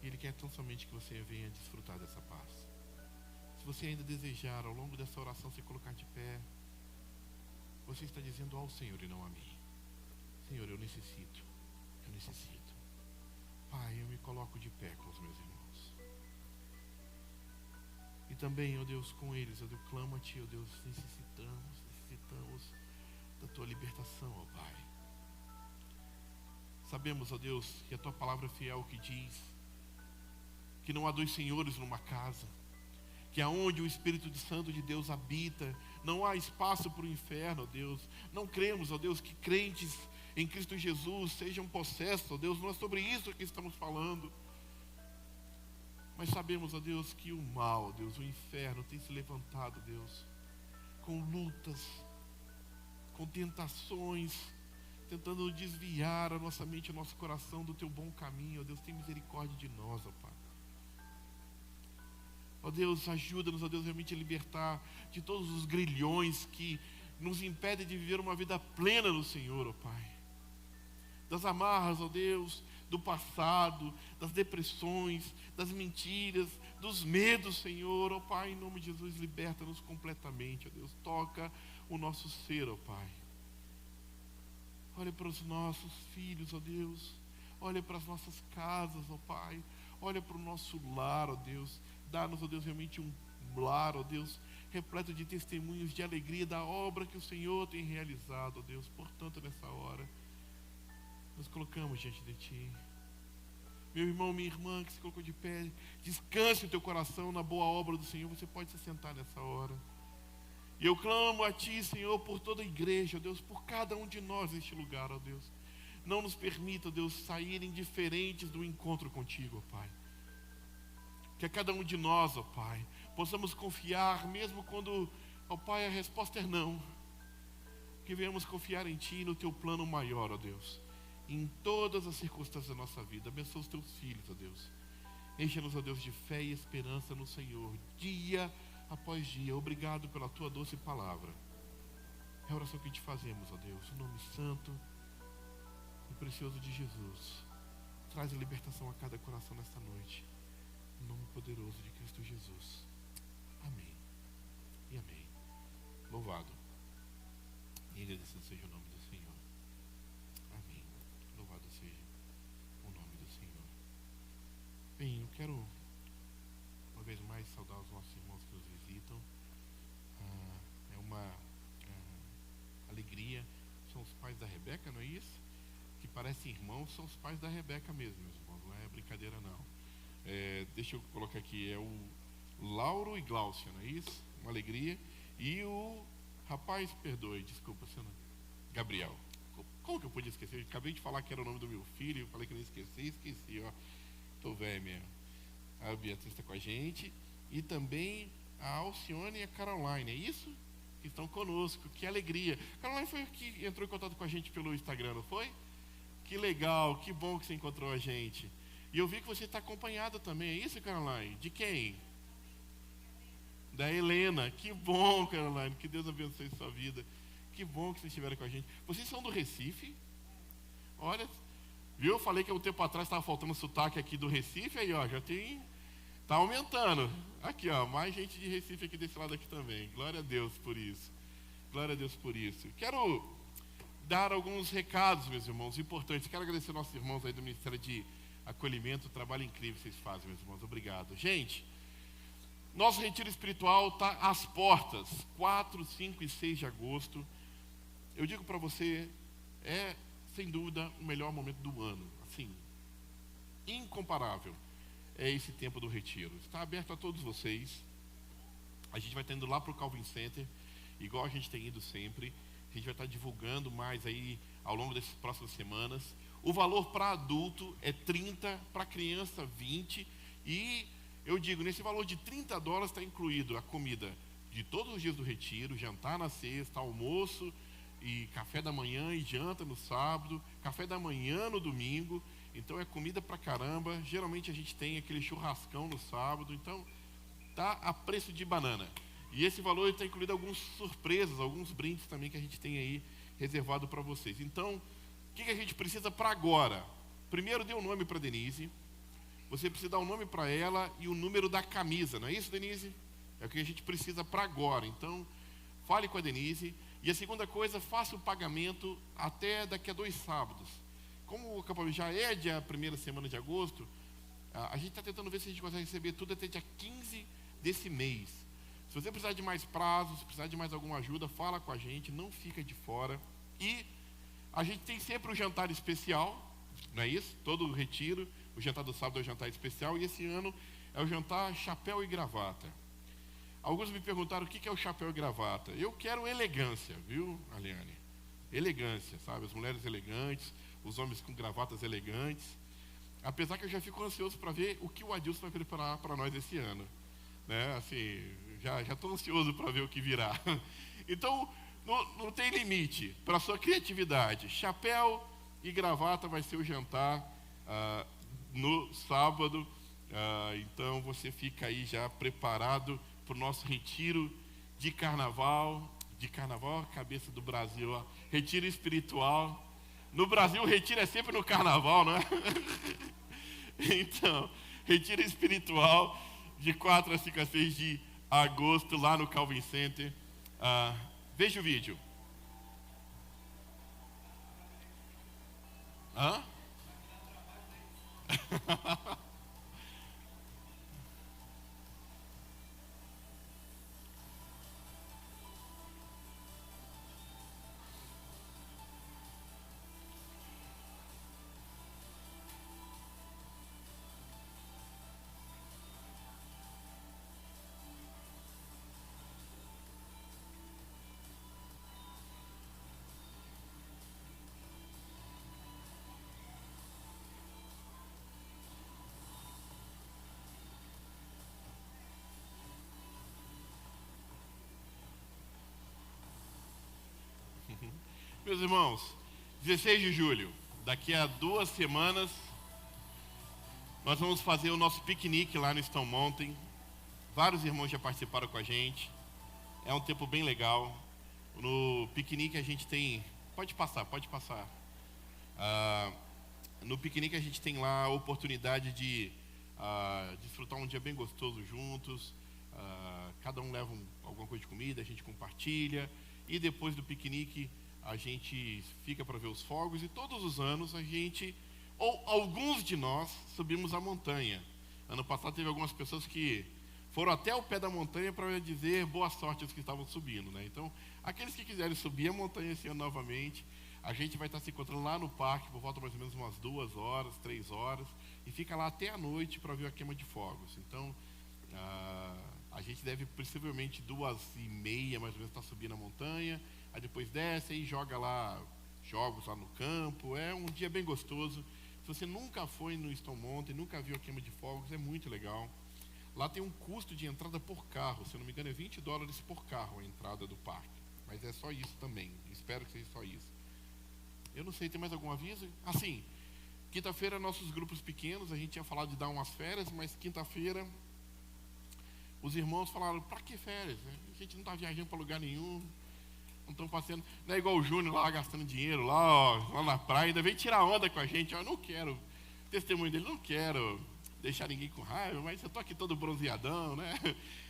B: E Ele quer tão somente que você venha desfrutar dessa paz. Se você ainda desejar, ao longo dessa oração, se colocar de pé, você está dizendo ao Senhor e não a mim. Senhor, eu necessito. Pai, eu me coloco de pé com os meus irmãos. E também, ó Deus, com eles, eu clamo a Ti, ó Deus, necessitamos da Tua libertação, ó Pai. Sabemos, ó Deus, que a Tua palavra é fiel que diz que não há dois senhores numa casa, que aonde o Espírito Santo de Deus habita, não há espaço para o inferno, ó Deus. Não cremos, ó Deus, que crentes em Cristo Jesus sejam possessos, ó Deus, não é sobre isso que estamos falando. Mas sabemos, ó Deus, que o mal, ó Deus, o inferno tem se levantado, Deus, com lutas, com tentações, tentando desviar a nossa mente, o nosso coração do Teu bom caminho. Ó Deus, tem misericórdia de nós, ó Pai. Ó Deus, ajuda-nos, ó Deus, realmente a libertar de todos os grilhões que nos impedem de viver uma vida plena no Senhor, ó Pai. Das amarras, ó Deus, do passado, das depressões, das mentiras, dos medos, Senhor, ó Pai, em nome de Jesus, liberta-nos completamente, ó Deus, toca o nosso ser, ó Pai. Olha para os nossos filhos, ó Deus, olha para as nossas casas, ó Pai, olha para o nosso lar, ó Deus, dá-nos, ó Deus, realmente um lar, ó Deus, repleto de testemunhos de alegria da obra que o Senhor tem realizado, ó Deus. Portanto, nessa hora, nos colocamos diante de Ti. Meu irmão, minha irmã que se colocou de pé, descanse o teu coração na boa obra do Senhor. Você pode se sentar nessa hora. E eu clamo a Ti, Senhor, por toda a igreja, ó Deus, por cada um de nós neste lugar, ó Deus. Não nos permita, ó Deus, saírem diferentes do encontro contigo, ó Pai. Que a cada um de nós, ó Pai, possamos confiar, mesmo quando, ó Pai, a resposta é não. Que venhamos confiar em Ti e no Teu plano maior, ó Deus. em todas as circunstâncias da nossa vida. Abençoa os teus filhos, ó Deus. Enche-nos, ó Deus, de fé e esperança no Senhor, dia após dia. Obrigado pela tua doce palavra. É a oração que te fazemos, ó Deus, no nome santo e precioso de Jesus. Traz a libertação a cada coração nesta noite. No nome poderoso de Cristo Jesus. Amém e amém. Louvado e agradecido seja o nome do Senhor. Amém. Louvado seja o nome do Senhor. Bem, eu quero uma vez mais saudar os nossos irmãos que nos visitam. É uma alegria. São os pais da Rebeca, não é isso? Que parecem irmãos, são os pais da Rebeca mesmo, meus irmãos. Não é brincadeira, não. Deixa eu colocar aqui, é o Lauro e Glaucia, não é isso? Uma alegria. E o rapaz, perdoe, desculpa, você não... Gabriel. Como que eu podia esquecer? Eu acabei de falar que era o nome do meu filho, eu falei que não esqueci, ó. Tô velho mesmo. A Beatriz está com a gente. E também a Alcione e a Caroline, é isso? Que estão conosco, que alegria. Caroline foi que entrou em contato com a gente pelo Instagram, não foi? Que legal, que bom que você encontrou a gente. E eu vi que você está acompanhada também, é isso, Caroline? De quem? Da Helena. Que bom, Caroline, que Deus abençoe sua vida. Que bom que vocês estiveram com a gente. Vocês são do Recife? Olha, viu? Eu falei que há um tempo atrás estava faltando sotaque aqui do Recife, aí ó, já tem... Está aumentando. Aqui ó, mais gente de Recife aqui desse lado aqui também. Glória a Deus por isso. Glória a Deus por isso. Quero dar alguns recados, meus irmãos, importantes. Quero agradecer aos nossos irmãos aí do Ministério de Acolhimento. O trabalho incrível que vocês fazem, meus irmãos. Obrigado. Gente, nosso retiro espiritual está às portas. 4, 5 e 6 de agosto. Eu digo para você, é sem dúvida o melhor momento do ano. Assim, incomparável. É esse tempo do retiro. Está aberto a todos vocês. A gente vai estar indo lá para o Calvin Center, igual a gente tem ido sempre. A gente vai estar divulgando mais aí ao longo dessas próximas semanas. O valor para adulto é 30, para criança 20. E eu digo, nesse valor de $30 está incluído a comida de todos os dias do retiro, jantar na sexta, almoço e café da manhã e janta no sábado, café da manhã no domingo. Então é comida pra caramba. Geralmente a gente tem aquele churrascão no sábado. Então tá a preço de banana. E esse valor está incluído algumas surpresas, alguns brindes também que a gente tem aí reservado para vocês. Então, o que a gente precisa para agora? Primeiro, dê um nome para Denise. Você precisa dar um nome para ela e o número da camisa, não é isso, Denise? É o que a gente precisa para agora. Então, fale com a Denise. E a segunda coisa, faça o pagamento até daqui a 2 sábados. Como o acampamento já é dia 1ª semana de agosto, a gente está tentando ver se a gente consegue receber tudo até dia 15 desse mês. Se você precisar de mais prazos, se precisar de mais alguma ajuda, fala com a gente, não fica de fora. E a gente tem sempre o jantar especial, não é isso? Todo o retiro, o jantar do sábado é o jantar especial, e esse ano é o jantar chapéu e gravata. Alguns me perguntaram o que é o chapéu e gravata. Eu quero elegância, viu, Aliane? Elegância, sabe? As mulheres elegantes, os homens com gravatas elegantes. Apesar que eu já fico ansioso para ver o que o Adilson vai preparar para nós esse ano. Né? Assim, já estou ansioso para ver o que virá. Então, não tem limite para a sua criatividade. Chapéu e gravata vai ser o jantar no sábado. Então, você fica aí já preparado para o nosso retiro de carnaval. De carnaval, cabeça do Brasil. Ó. Retiro espiritual. No Brasil, o retiro é sempre no carnaval, não é? Então, retiro espiritual de 4 a 5 a 6 de agosto, lá no Calvin Center. Veja o vídeo. Hã? Meus irmãos, 16 de julho, Daqui a 2 semanas, nós vamos fazer o nosso piquenique lá no Stone Mountain. Vários irmãos já participaram com a gente. É um tempo bem legal. No piquenique a gente tem... Pode passar. No piquenique a gente tem lá a oportunidade de desfrutar um dia bem gostoso juntos. Cada um leva alguma coisa de comida, a gente compartilha. E depois do piquenique a gente fica para ver os fogos. E todos os anos a gente, ou alguns de nós, subimos a montanha. Ano passado teve algumas pessoas que foram até o pé da montanha para dizer boa sorte aos que estavam subindo, né? Então, aqueles que quiserem subir a montanha esse ano novamente, a gente vai estar se encontrando lá no parque por volta mais ou menos umas 2 horas, 3 horas, e fica lá até a noite para ver a queima de fogos. Então, a gente deve possivelmente 2h30 mais ou menos estar subindo a montanha, aí depois desce e joga lá jogos lá no campo. É um dia bem gostoso. Se você nunca foi no Stone Mountain, nunca viu a queima de fogos, é muito legal. Lá tem um custo de entrada por carro, se eu não me engano é $20 por carro a entrada do parque. Mas é só isso também, espero que seja só isso. Eu não sei, tem mais algum aviso? Sim, quinta-feira nossos grupos pequenos, a gente tinha falado de dar umas férias, mas quinta-feira os irmãos falaram, pra que férias? A gente não está viajando para lugar nenhum, não estão passeando, não é igual o Júnior lá gastando dinheiro lá na praia, ainda vem tirar onda com a gente. Eu não quero, testemunho dele, não quero deixar ninguém com raiva, mas eu estou aqui todo bronzeadão, né?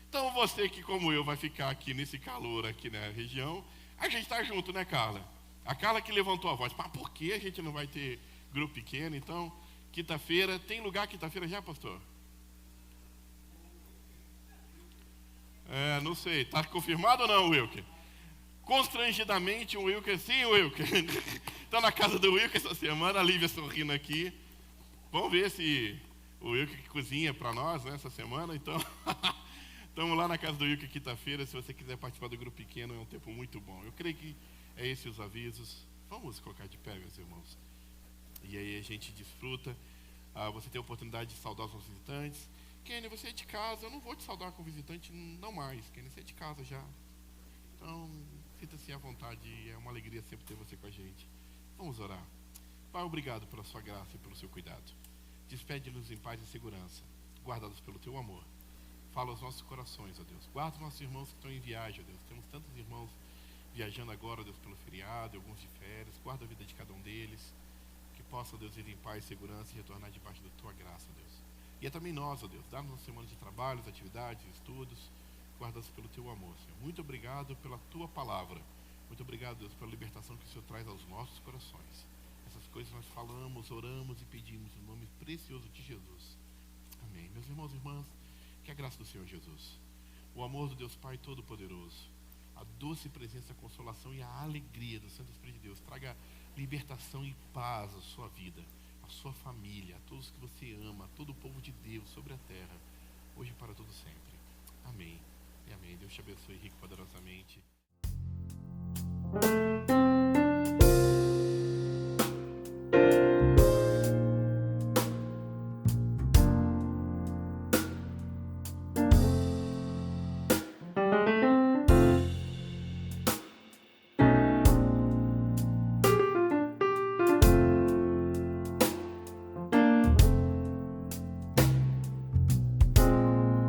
B: Então você que, como eu, vai ficar aqui nesse calor aqui na região, a gente está junto, né, Carla? A Carla que levantou a voz, por que a gente não vai ter grupo pequeno? Então, quinta-feira, tem lugar quinta-feira já, pastor? Não sei, está confirmado ou não, Wilker? Constrangidamente, o Wilker, sim, Wilker. Está na casa do Wilker essa semana, a Lívia sorrindo aqui. Vamos ver se o Wilker que cozinha para nós, né, essa semana, então... Estamos lá na casa do Wilker quinta-feira, se você quiser participar do grupo pequeno, é um tempo muito bom. Eu creio que é esses os avisos. Vamos colocar de pé, meus irmãos. E aí a gente desfruta. Você tem a oportunidade de saudar os nossos visitantes. Kenny, você é de casa, eu não vou te saudar com visitante, não mais. Kenny, você é de casa já. Então, sinta-se à vontade, é uma alegria sempre ter você com a gente. Vamos orar. Pai, obrigado pela sua graça e pelo seu cuidado. Despede-nos em paz e segurança, guardados pelo teu amor. Fala aos nossos corações, ó Deus. Guarda os nossos irmãos que estão em viagem, ó Deus. Temos tantos irmãos viajando agora, ó Deus, pelo feriado, alguns de férias. Guarda a vida de cada um deles. Que possa, ó Deus, ir em paz e segurança e retornar debaixo da tua graça, ó Deus. E é também nós, ó Deus, dá-nos uma semana de trabalhos, atividades, estudos, guardados pelo teu amor, Senhor. Muito obrigado pela tua palavra. Muito obrigado, Deus, pela libertação que o Senhor traz aos nossos corações. Essas coisas nós falamos, oramos e pedimos no nome precioso de Jesus. Amém. Meus irmãos e irmãs, que a graça do Senhor Jesus, o amor do Deus Pai Todo-Poderoso, a doce presença, a consolação e a alegria do Santo Espírito de Deus traga libertação e paz à sua vida, à sua família, a todos que você ama, a todo o povo de Deus sobre a terra, hoje e para todo sempre. Amém e amém. Deus te abençoe rico e poderosamente.